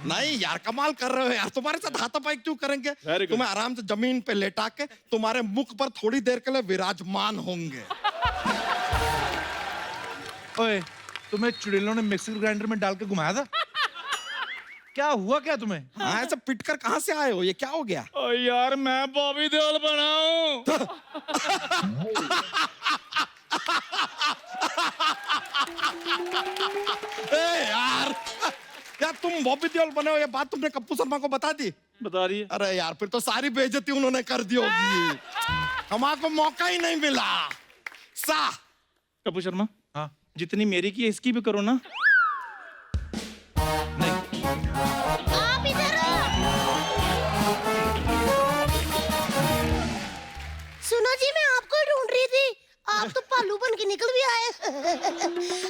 नहीं यार, कमाल कर रहे हो यार, तुम्हारे साथ हाथापाई क्यों करेंगे? Very good. तुम्हें आराम से जमीन पे लेटा के तुम्हारे मुख पर थोड़ी देर के लिए विराजमान होंगे। ओए, तुम्हें चुड़ैलों ने मिक्सर ग्राइंडर में डाल के घुमाया था? क्या हुआ क्या तुम्हें? हाँ, ऐसे पिट कर कहाँ से आए हो? ये क्या हो गया? ओ यार, मैं बॉबी देओल बना हूं। तुम बॉबी देओल बने हो, ये बात तुमने कप्पू शर्मा को बता दी? बता रही है। अरे यार, फिर तो सारी बेइज्जती उन्होंने कर दी होगी। हमारे मौका ही नहीं मिला। सा कपूर शर्मा, हाँ जितनी मेरी की है इसकी भी करो ना। नहीं, आप इधर सुनो जी, मैं आपको ही ढूंढ रही थी। आप तो पालू बन के निकल भी आए।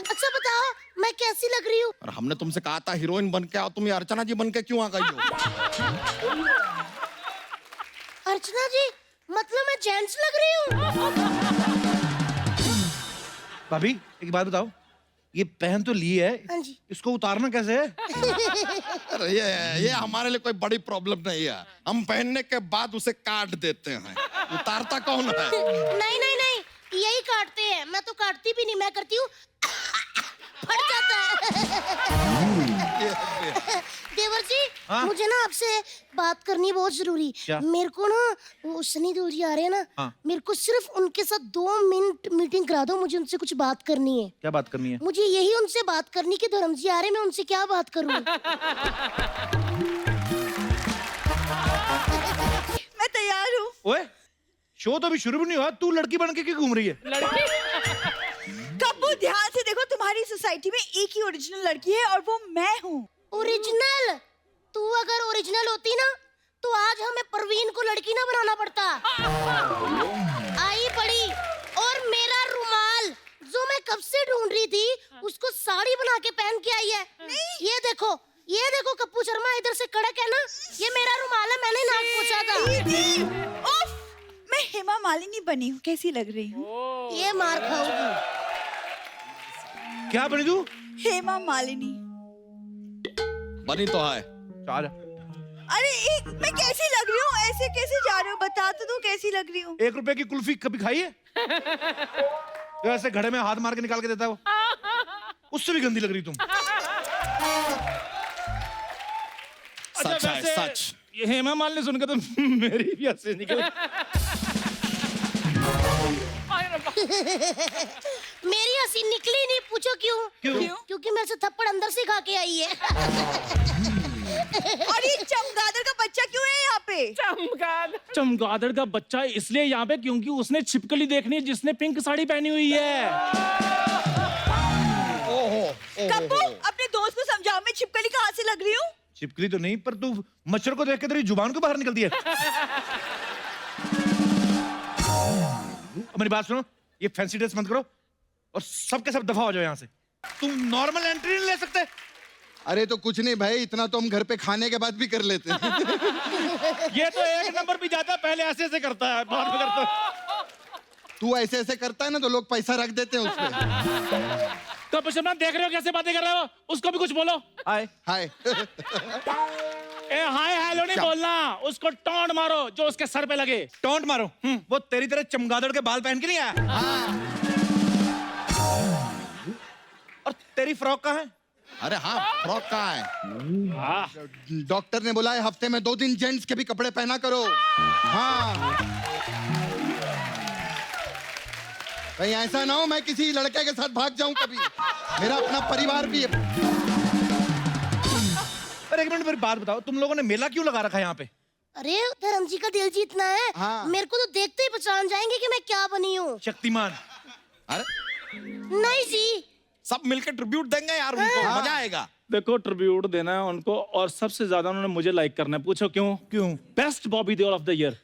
अच्छा बताओ, मैं कैसी लग रही हूँ? और हमने तुमसे कहा था हीरोइन बन के आओ, तुम ये अर्चना जी बन के क्यों आ गई हो? अर्चना जी, मतलब मैं जेंट्स लग रही हूँ? भाभी एक बात बताओ, ये पहन तो ली है, हाँ जी। इसको उतारना कैसे है? अरे ये हमारे लिए कोई बड़ी प्रॉब्लम नहीं है। हम पहनने के बाद उसे काट देते हैं। उतारता कौन है? नहीं नहीं नहीं, यही काटते हैं। मैं तो काटती भी नहीं, मैं करती हूँ फट जाता है। देवर जी, हाँ? मुझे ना आपसे बात करनी है बहुत जरूरी। क्या? मेरे को ना वो सनी देओल जी आ रहे हैं ना, हाँ। मेरे को सिर्फ उनके साथ 2 मिनट मीटिंग करा दो। मुझे उनसे कुछ बात करनी है। क्या बात करनी है? मुझे यही उनसे बात करनी कि धर्म जी आ रहे हैं, मैं उनसे क्या बात करूं? मैं तैयार हूँ। ओए, शो तो अभी शुरू भी नहीं हुआ, तू लड़की बन के क्यों घूम रही है? कप्पू, ध्यान से देखो, तुम्हारी सोसाइटी में एक ही ओरिजिनल लड़की है और वो मैं हूँ। ओरिजिनल? तू अगर ओरिजिनल होती ना तो आज हमें परवीन को लड़की ना बनाना पड़ता। आई पड़ी, और मेरा रुमाल जो मैं कब से ढूंढ रही थी, उसको साड़ी बना के पहन के आई है। ये देखो कप्पू शर्मा, इधर से कड़क है ना, ये मेरा रुमाल है, मैंने नाक पोंछा था। उफ, मैं हेमा मालिनी बनी हूँ, कैसी लग रही हूँ? ये मार खाओगी। क्या बनी तू? हेमा मालिनी। बनी तो है। चार। अरे मैं कैसी लग रही हूँ? ऐसे कैसे जा रहे हो? बता तो दो कैसी लग रही हूँ। 1 रुपए की कुल्फी कभी खाई है? तो ऐसे घड़े में हाथ मार के निकाल के देता है वो, उससे भी गंदी लग रही तुम। सच है, वैसे सच। ये हेमा मालिनी सुनकर तो मेरी भी हंसी निकल। मेरी हंसी निकली नहीं, पूछो क्यों? क्यों? क्योंकि मेरे से थप्पड़ अंदर से खा के आई है। और ये चमगादड़ का बच्चा क्यों है यहाँ पे? चमगादड़ का बच्चा इसलिए यहाँ पे क्योंकि उसने छिपकली देखनी है जिसने पिंक साड़ी पहनी हुई है। कप्पू, अपने दोस्त को समझाओ, मैं छिपकली कहाँ से लग रही हूँ? छिपकली तो नहीं, पर तू मच्छर को देख के तेरी जुबान को बाहर निकलती है। मेरी बात सुनो, ये फैंसी ड्रेस बंद करो और सबके सब दफा हो जाओ यहाँ से। तुम नॉर्मल एंट्री नहीं ले सकते? अरे तो कुछ नहीं भाई, इतना तो हम घर पे खाने के बाद भी कर लेते हैं। ये तो 1 नंबर भी जाता है, पहले ऐसे ऐसे करता है, बाद में करता है। तू ऐसे ऐसे करता है ना तो लोग पैसा रख देते हैं उसमें। तो पुष्पा देख रहे हो कैसे बातें कर रहे हो? उसको भी कुछ बोलो। हाय। हाय। ए हाय हेलो नहीं बोलना, उसको टोंट मारो जो उसके सर पे लगे। टोंट मारो? वो तेरी तरह चमगादड़ के बाल पहन के नहीं आया। और तेरी फ्रॉक कहाँ है? अरे हाँ, फ्रॉक कहाँ है? डॉक्टर ने बोला है हफ्ते में 2 दिन जेंट्स के भी कपड़े पहना करो। हाँ, कहीं ऐसा ना हो मैं किसी लड़के के साथ भाग जाऊं कभी। मेरा अपना परिवार भी है। पर एक मिनट मेरी बात बताओ, तुम लोगों ने मेला क्यों लगा रखा है यहाँ पे? अरे धर्म जी का दिल जीतना है। हाँ। मेरे को तो देखते ही पहचान जाएंगे कि मैं क्या बनी हूँ। शक्तिमान। अरे नहीं जी, सब मिलकर ट्रिब्यूट देंगे यार उनको, मजा आएगा। देखो ट्रिब्यूट देना है उनको, और सबसे ज्यादा उन्होंने मुझे लाइक करना है। पूछो क्यों? क्यों? Best Bobby Deol of the year.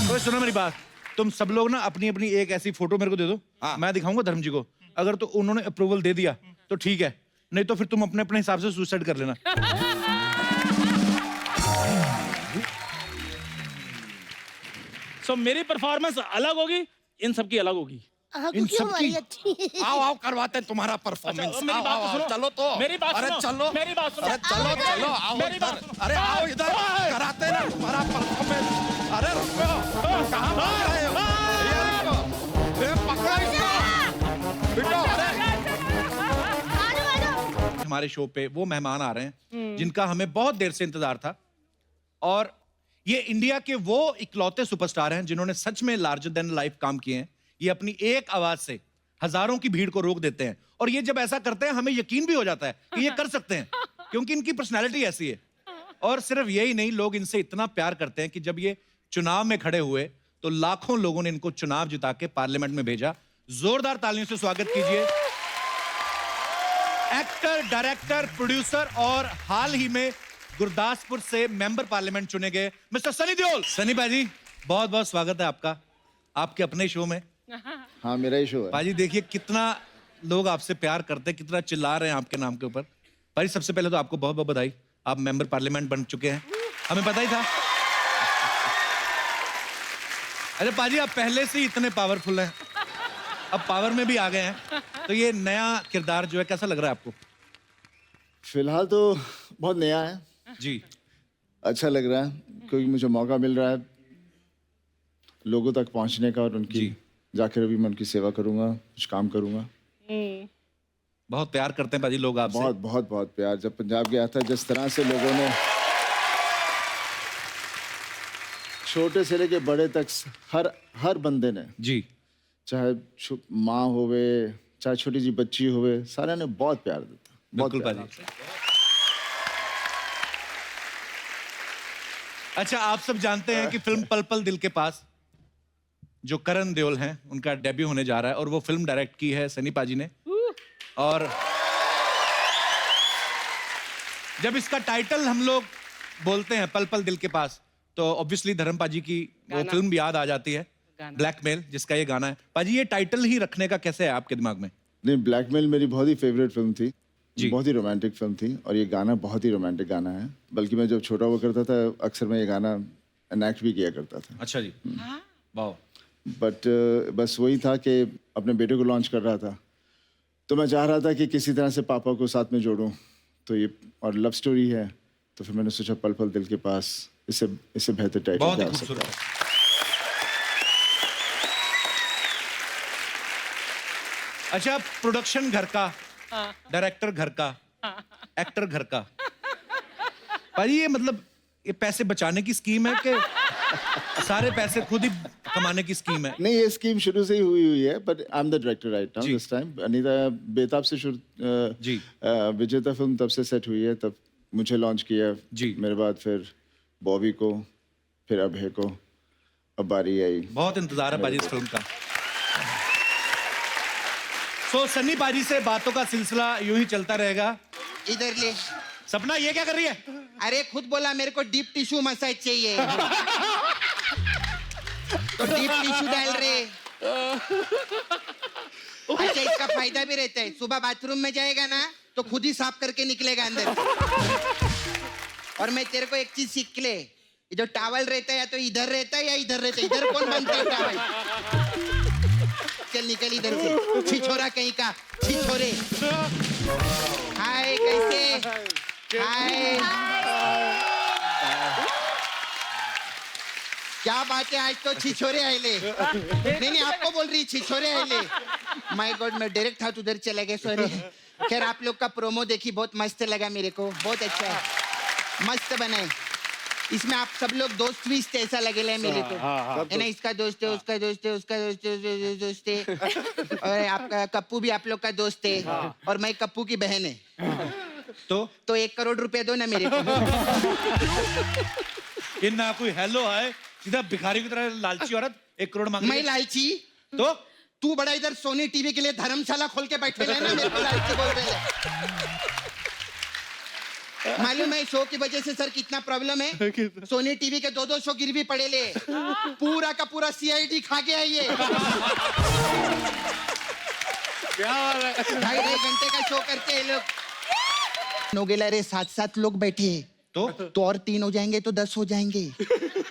तो सुनो मेरी बात, तुम सब लोग ना अपनी अपनी एक ऐसी फोटो मेरे को दे दो। हाँ। मैं दिखाऊंगा धर्म जी को। अगर तो उन्होंने अप्रूवल दे दिया तो ठीक है, नहीं तो फिर तुम अपने अपने हिसाब से सुसाइड कर लेना। सो मेरी परफॉर्मेंस अलग होगी, इन सबकी अलग होगी। हाँ, इन क्योंकि हमारी अच्छी। आओ आओ करवाते हैं तुम्हारा परफॉर्मेंस। अच्छा, मेरी बात तो सुनो। चलो तो। मेरी बात अरे सुनो। चलो, मेरी बात सुनो। अरे चलो चलो, आओ मेरी इधर। बात सुनो। अरे आओ इधर, कराते हैं ना तुम्हारा परफॉर्मेंस। अरे रुको, कहाँ भाग रहे हो? ये रुको, ये पकड़ो इसको। बिटो, अरे हमारे शो पे वो मेहमान आ रहे हैं जिनका हमें बहुत देर से इंतजार था, और ये इंडिया के वो इकलौते सुपरस्टार हैं जिन्होंने सच में लार्जर देन लाइफ काम किए हैं। ये अपनी एक आवाज से हजारों की भीड़ को रोक देते हैं। और ये जब ऐसा करते हैं हमें यकीन भी हो जाता है कि ये कर सकते हैं, क्योंकि इनकी पर्सनैलिटी ऐसी है। और सिर्फ यही नहीं, लोग इनसे इतना प्यार करते हैं कि जब ये चुनाव में खड़े हुए तो लाखों लोगों ने इनको चुनाव जिता के पार्लियामेंट में भेजा। जोरदार तालियों से स्वागत कीजिए एक्टर, डायरेक्टर, प्रोड्यूसर और हाल ही में गुरदासपुर से मेंबर पार्लियामेंट चुने गए मिस्टर सनी देओल। सनी भाजी, बहुत बहुत स्वागत है आपका आपके अपने शो में। हाँ, मेरा ही शो है। भाजी देखिए कितना लोग आपसे प्यार करते हैं, कितना चिल्ला रहे हैं आपके नाम के ऊपर। भाजी सबसे पहले तो आपको बहुत बहुत बधाई, आप मेंबर पार्लियामेंट बन चुके हैं, हमें पता ही था। अरे पाजी आप पहले से ही इतने पावरफुल हैं, अब पावर में भी आ गए हैं, तो ये नया किरदार जो है कैसा लग रहा है आपको? फिलहाल तो बहुत नया है जी। अच्छा लग रहा है क्योंकि मुझे मौका मिल रहा है लोगों तक पहुंचने का और उनकी जाकर अभी मैं उनकी सेवा करूंगा, कुछ काम करूंगा। बहुत प्यार करते हैं पाजी लोग आपसे। बहुत बहुत बहुत प्यार। जब पंजाब गया था जिस तरह से लोगों ने छोटे से लेके बड़े तक हर बंदे ने जी, चाहे माँ होवे चाहे छोटी सी बच्ची होवे, सारे ने बहुत प्यार देता। बहुत बिल्कुल प्यार। पाजी। अच्छा, आप सब जानते हैं कि फिल्म पल पल दिल के पास जो करण देओल हैं उनका डेब्यू होने जा रहा है और वो फिल्म डायरेक्ट की है सनी पाजी ने। और जब इसका टाइटल हम लोग बोलते हैं पल पल दिल के पास तो ऑब्वियसली धर्म पाजी की वो फिल्म याद आ जाती है, ब्लैकमेल, जिसका ये गाना है। पाजी ये टाइटल ही रखने का कैसे है आपके दिमाग में? नहीं, ब्लैकमेल मेरी बहुत ही फेवरेट फिल्म थी जी। बहुत ही रोमांटिक फिल्म थी और ये गाना बहुत ही रोमांटिक गाना है। बल्कि मैं जब छोटा हुआ करता था अक्सर मैं ये गाना एनेक्ट भी किया करता था। अच्छा जी, वाह। बट बस वही था कि अपने बेटे को लॉन्च कर रहा था तो मैं चाह रहा था कि किसी तरह से पापा को साथ में जोड़ूं, तो ये और लव स्टोरी है तो फिर मैंने सोचा पल पल दिल के पास, इससे बेहतर टाइटल बहुत ही क्या हो सकता खूबसूरत है। है। अच्छा, प्रोडक्शन घर का, डायरेक्टर घर का, एक्टर घर का। पाजी ये मतलब ये पैसे बचाने की स्कीम है कि सारे पैसे खुद ही कमाने की स्कीम है? नहीं, ये स्कीम शुरू से ही हुई है but I am the director right now जी। This time. अनीता बेताब से जी। विजेता फिल्म तब से सेट हुई है, तब मुझे लॉन्च किया जी। मेरे बाद फिर बॉबी को, फिर अभय को, अब बारी आई। बहुत इंतजार है पाजी इस फिल्म का। सो सन्नी पाजी से बातों का सिलसिला यूं ही चलता रहेगा। इधर ले। सपना ये क्या कर रही है? अरे खुद बोला मेरे को डीप टिश्यू मसाज चाहिए तो डीप टिश्यू डाल रहे। अच्छा, इसका फायदा भी रहता है, सुबह बाथरूम में जाएगा ना तो खुद ही साफ करके निकलेगा अंदर से। और मैं तेरे को एक चीज सीख ले, ये जो टावल रहता है या तो इधर रहता है या इधर रहता है, इधर कौन बनता है टावल? चल निकल इधर से, छिछोरा कहीं का, छिछोरे। हाय, कैसे? हाय। क्या बात है, आज तो छिछोरे आएले। नहीं, आपको बोल रही छिछोरे आएले। माय गॉड, मैं डायरेक्ट हाथ उधर चला गया, सॉरी। खैर, आप लोग का प्रोमो देखी, बहुत मस्त लगा मेरे को, बहुत अच्छा है, मस्त बनाए। इसमें आप सब लोग दोस्त भी ऐसा लगेला है मेरे को, है ना? इसका दोस्त है, उसका दोस्त है, उसका दोस्त है, और आपका कप्पू भी आप लोग का दोस्त है, और मैं कप्पू की बहन है। तो 1 करोड़ रुपया दो ना मेरे को। ये ना कोई हेलो है, सीधा भिखारी की तरह लालची औरत 1 करोड़ मांग रही मैं है। लालची? तो तू बड़ा इधर सोनी टीवी के लिए धर्मशाला खोल के बैठे है ना, मेरे को लालची बोल रहे हैं। मालूम है शो की वजह से सर कितना प्रॉब्लम है? सोनी टीवी के 2-2 शो गिरवी पड़े ले, पूरा का पूरा CID खा गया ये। 2.5 घंटे का शो करते हैं लोग। नोगेला रे 7 लोग बैठे हैं, तो और 3 हो जाएंगे तो 10 हो जाएंगे,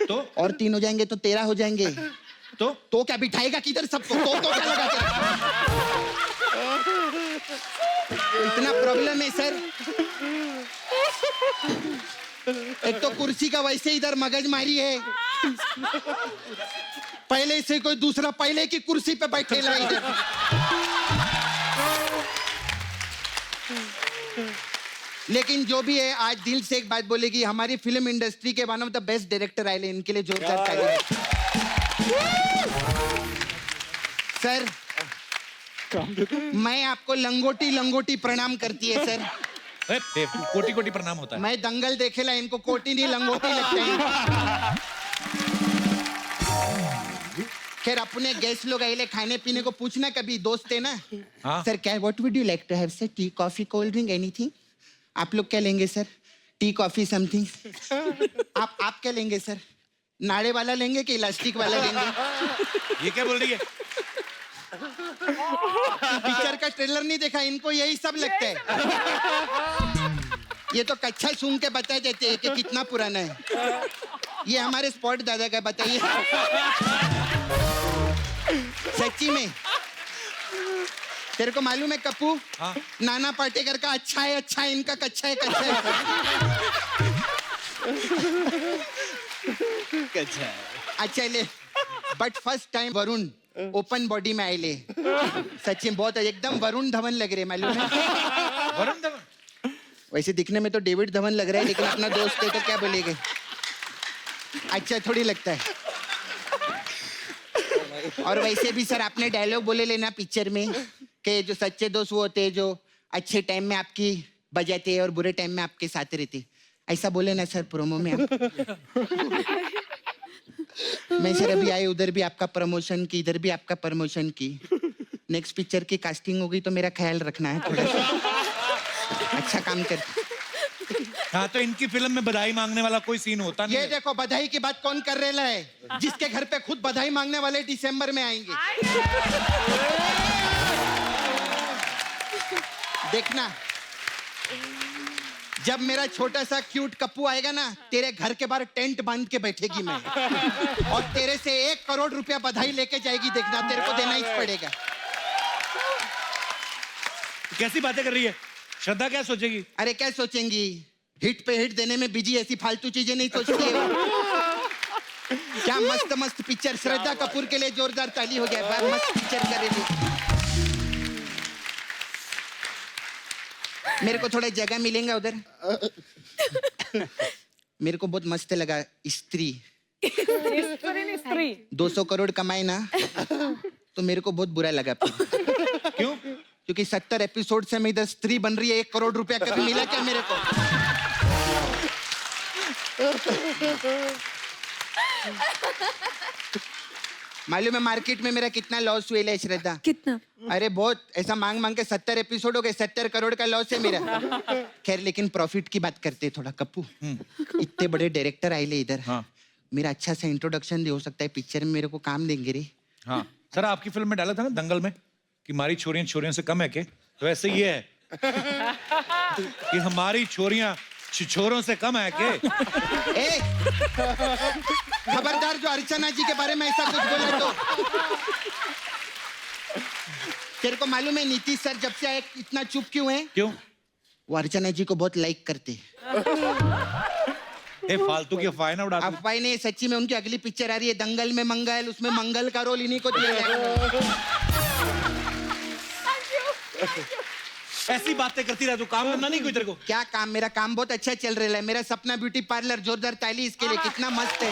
तो और 3 हो जाएंगे तो 13 हो जाएंगे। तो क्या बिठाएगा किधर सबको? तो क्या लगा तो इतना प्रॉब्लम है सर। एक तो कुर्सी का वैसे इधर मगजमारी है, पहले से कोई दूसरा पहले की कुर्सी पे बैठेला इधर। लेकिन जो भी है, आज दिल से एक बात बोलेगी, हमारी फिल्म इंडस्ट्री के one of the best director आए, इनके लिए जोरदार ताली। सर मैं आपको लंगोटी लंगोटी प्रणाम करती है सर. कोटि कोटि प्रणाम होता है. मैं दंगल देखेला इनको कोटी नहीं लंगोटी लगता है. खैर अपने गेस्ट लोग आए खाने पीने को पूछना कभी दोस्त है ना. हाँ. सर क्या what would you like to have sir? Tea coffee cold drink anything? आप लोग क्या लेंगे सर? Tea coffee something. आप क्या लेंगे सर? नाड़े वाला लेंगे कि इलास्टिक वाला लेंगे? ये क्या बोल रही है? पिक्चर का ट्रेलर नहीं देखा, इनको यही सब लगता है. ये तो कच्चा सूंघ के बता देते हैं कि कितना पुराना है. ये हमारे स्पॉट दादा का, बताइए. सच्ची में तेरे को मालूम है कप्पू? हाँ. नाना पाटेकर का अच्छा है, इनका कच्चा है, कच्चा है. अच्छा ले. But first time Varun open body में आए ले. सच्ची में बहुत एकदम वरुण धवन लग रहे, मालूम है? वरुण धवन वैसे दिखने में तो डेविड धवन लग रहा है, लेकिन अपना दोस्त है तो क्या बोलेंगे. अच्छा थोड़ी लगता है. और वैसे भी सर आपने डायलॉग बोले लेना पिक्चर में कि जो सच्चे दोस्त वो होते हैं जो अच्छे टाइम में आपकी बजाते हैं और बुरे टाइम में आपके साथ रहते. ऐसा बोले ना सर प्रोमो में आप. मैं सर अभी आए, उधर भी आपका प्रमोशन की, इधर भी आपका प्रमोशन की. नेक्स्ट पिक्चर की कास्टिंग होगी तो मेरा ख्याल रखना है थोड़ा सा. अच्छा काम कर. हाँ, तो इनकी फिल्म में बधाई मांगने वाला कोई सीन होता नहीं ये है. देखो बधाई की बात कौन कर रहा है? जिसके घर पे खुद बधाई मांगने वाले दिसंबर में आएंगे. देखना जब मेरा छोटा सा क्यूट कप्पू आएगा ना, तेरे घर के बाहर टेंट बांध के बैठेगी मैं, और तेरे से 1 करोड़ रुपया बधाई लेके जाएगी. देखना तेरे को देना ही पड़ेगा. कैसी बातें कर रही है श्रद्धा? क्या सोचेगी? अरे क्या सोचेंगी, हिट पे हिट देने में बिजी, ऐसी फालतू चीजें नहीं सोचती है वो. क्या मस्त मस्त पिक्चर. श्रद्धा कपूर के लिए जोरदार ताली हो गया. मस्त पिक्चर करेगी. मेरे को थोड़ा जगह मिलेगा उधर. मेरे को बहुत मस्त लगा स्त्री. 200 करोड़ कमाए ना तो मेरे को बहुत बुरा लगा. क्यों? क्योंकि 70 एपिसोड से मैं इधर स्त्री बन रही है. 1 करोड़ रुपया कभी मिला क्या मेरे को? मालूम है मार्केट में मेरा कितना लॉस हुआ है श्रद्धा? कितना? अरे बहुत. ऐसा मांग मांग के 70 एपिसोड हो गए. 70 करोड़ का लॉस है मेरा. खैर लेकिन प्रॉफिट की बात करते थोड़ा कप्पू. इतने बड़े डायरेक्टर आए ले इधर. हाँ. मेरा अच्छा सा इंट्रोडक्शन दे हो सकता है पिक्चर में, मेरे को काम देंगे रे. हाँ सर, आपकी फिल्म में डाला था ना दंगल में कि हमारी छोरियां छोरियों से कम है के, तो ऐसे ये है कि हमारी छोरियां छिछोरों से कम है के. ए, खबरदार जो अर्चना जी के बारे में ऐसा कुछ बोला तो. तेरे को मालूम है नीतीश सर जब से आए इतना चुप क्यों है? क्यों? वो अर्चना जी को बहुत लाइक करते. ए, फालतू की अफवाह ना उड़ा. अफवाह नहीं, सच्ची में. उनकी अगली पिक्चर आ रही है दंगल में मंगल, उसमें मंगल का रोल इन्हीं को दिया जाएगा. ऐसी बातें करती रह, तू काम करना नहीं कोई तेरे को? क्या काम? मेरा काम बहुत अच्छा चल रहा है. मेरा सपना ब्यूटी पार्लर. जोरदार ताली इसके लिए. कितना मस्त है.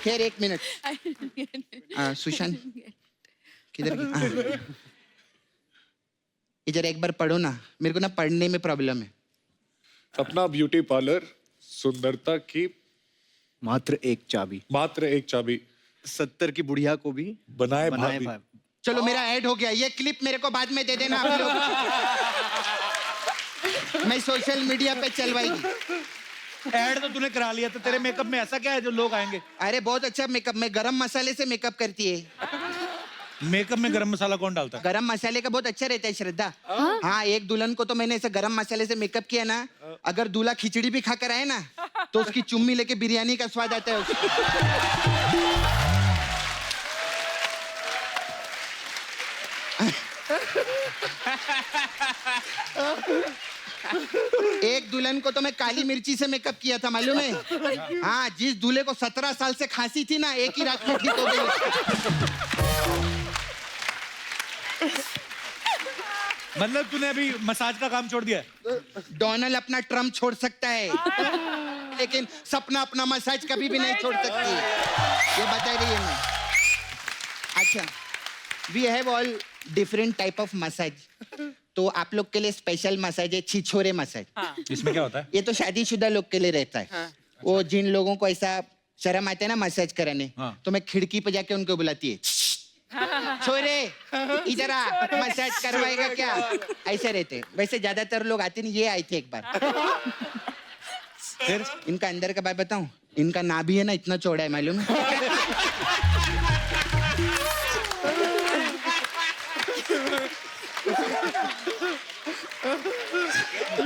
खैर 1 मिनट. सुशांत किधर गया? इधर एक बार पढ़ो ना. मेरे को ना पढ़ने में प्रॉब्लम है. अपना ब्यूटी पार्लर, सुंदरता की मात्र एक चाबी. मात्र एक चाबी. 70 की बुढ़िया को भी बनाए भाभी. चलो मेरा ऐड हो गया. ये क्लिप मेरे को बाद में दे देना आप लोग. मैं सोशल मीडिया पे चलवाएगी. ऐड तो तूने करा लिया, तो तेरे मेकअप में ऐसा क्या है जो लोग आएंगे? अरे बहुत अच्छा मेकअप. मैं गरम मसाले से मेकअप करती है. मेकअप में गरम मसाला कौन डालता है? गरम मसाले का बहुत अच्छा रहता है श्रद्धा. हाँ, एक दुल्हन को तो मैंने ऐसे गरम मसाले से मेकअप किया ना, अगर दूल्हा खिचड़ी भी खाकर आए ना तो उसकी चुम्मी लेके बिरयानी का स्वाद आता है उसको. एक दुल्हन को तो मैं काली मिर्ची से मेकअप किया था, मालूम है? हाँ, जिस दूल्हे को 17 साल से खांसी थी ना, एक ही रात में ठीक हो गई. मतलब तूने अभी मसाज का काम छोड़ दिया? डोनाल्ड अपना ट्रम्प छोड़ सकता है, लेकिन सपना अपना मसाज कभी भी नहीं छोड़ सकती. ये बता रही है मैं. अच्छा, we have all different type of massage. तो आप लोग के लिए स्पेशल मसाज है छिछोरे मसाज। इसमें क्या होता है? ये तो शादीशुदा लोग के लिए रहता है। वो जिन लोगों को ऐसा शर्म आते हैं ना मसाज कराने, तो मैं खिड़की पे जाके उनको बुलाती है, छोरे इधर आ, मसाज करवाएगा क्या? ऐसे रहते। वैसे ज्यादातर लोग आते नहीं, ये आए थे एक बार। फिर इनका अंदर का बात बताऊं, इनका नाभि है ना इतना चौड़ा है, मालूम है?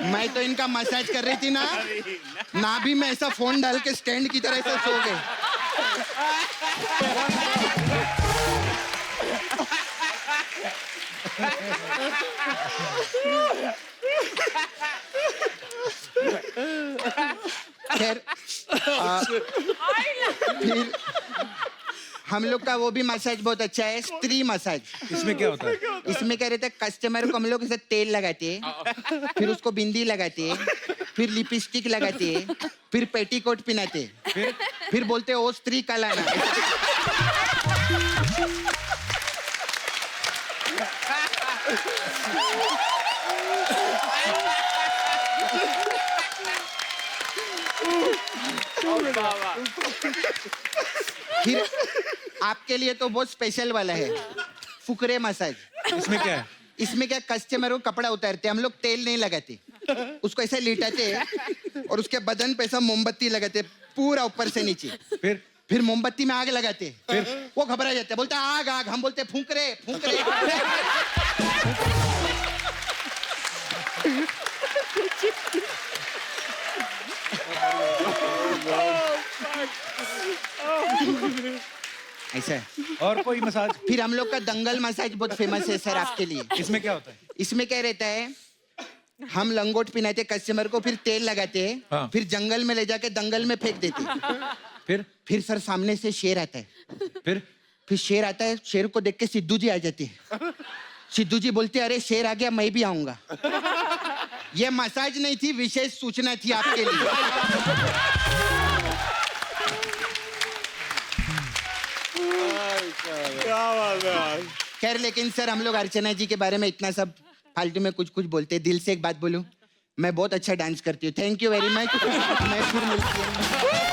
मैं तो इनका मसाज कर रही थी ना, नाभि में ऐसा फोन डाल के स्टैंड की तरह से सो गए। खैर फिर हम लोग का वो भी मसाज बहुत अच्छा है, स्त्री मसाज। इसमें क्या होता है? इसमें क्या रहता है, कस्टमर को हम लोग ऐसे तेल लगाते हैं, फिर उसको बिंदी लगाते हैं, फिर लिपस्टिक लगाते हैं, फिर पेटीकोट पहनाते हैं, फिर बोलते हैं ओ स्त्री का लाना। फिर आपके लिए तो बहुत स्पेशल वाला है, फुकरे मसाज। इसमें क्या है? इसमें क्या, कस्टमर को कपड़ा उतारते, हम लोग तेल नहीं लगाते, उसको ऐसा लिटाते और उसके बदन पे ऐसा मोमबत्ती लगाते पूरा ऊपर से नीचे। फिर मोमबत्ती में आग लगाते, फिर वो घबरा जाते, बोलते आग आग, हम बोलते फूंकरे फूंकरे। ऐसा है। और कोई मसाज? फिर हम लोग का दंगल मसाज बहुत फेमस है सर आपके लिए। इसमें क्या होता है? इसमें क्या रहता है, हम लंगोट पहनाते कस्टमर को, फिर तेल लगाते हैं, हाँ। फिर जंगल में ले जाके दंगल में फेंक देते हैं। फिर सर सामने से शेर आता है, फिर शेर आता है, शेर को देख के सिद्धू जी आ जाते हैं। सिद्धू जी बोलते अरे शेर आ गया, मैं भी आऊंगा। ये मसाज नहीं थी, विशेष सूचना थी आपके लिए। खैर लेकिन सर हम लोग अर्चना जी के बारे में इतना सब फालतू में कुछ कुछ बोलते हैं। दिल से एक बात बोलूं, मैं बहुत अच्छा डांस करती हूँ। Thank you very much. मैं फिर मिलती हूँ।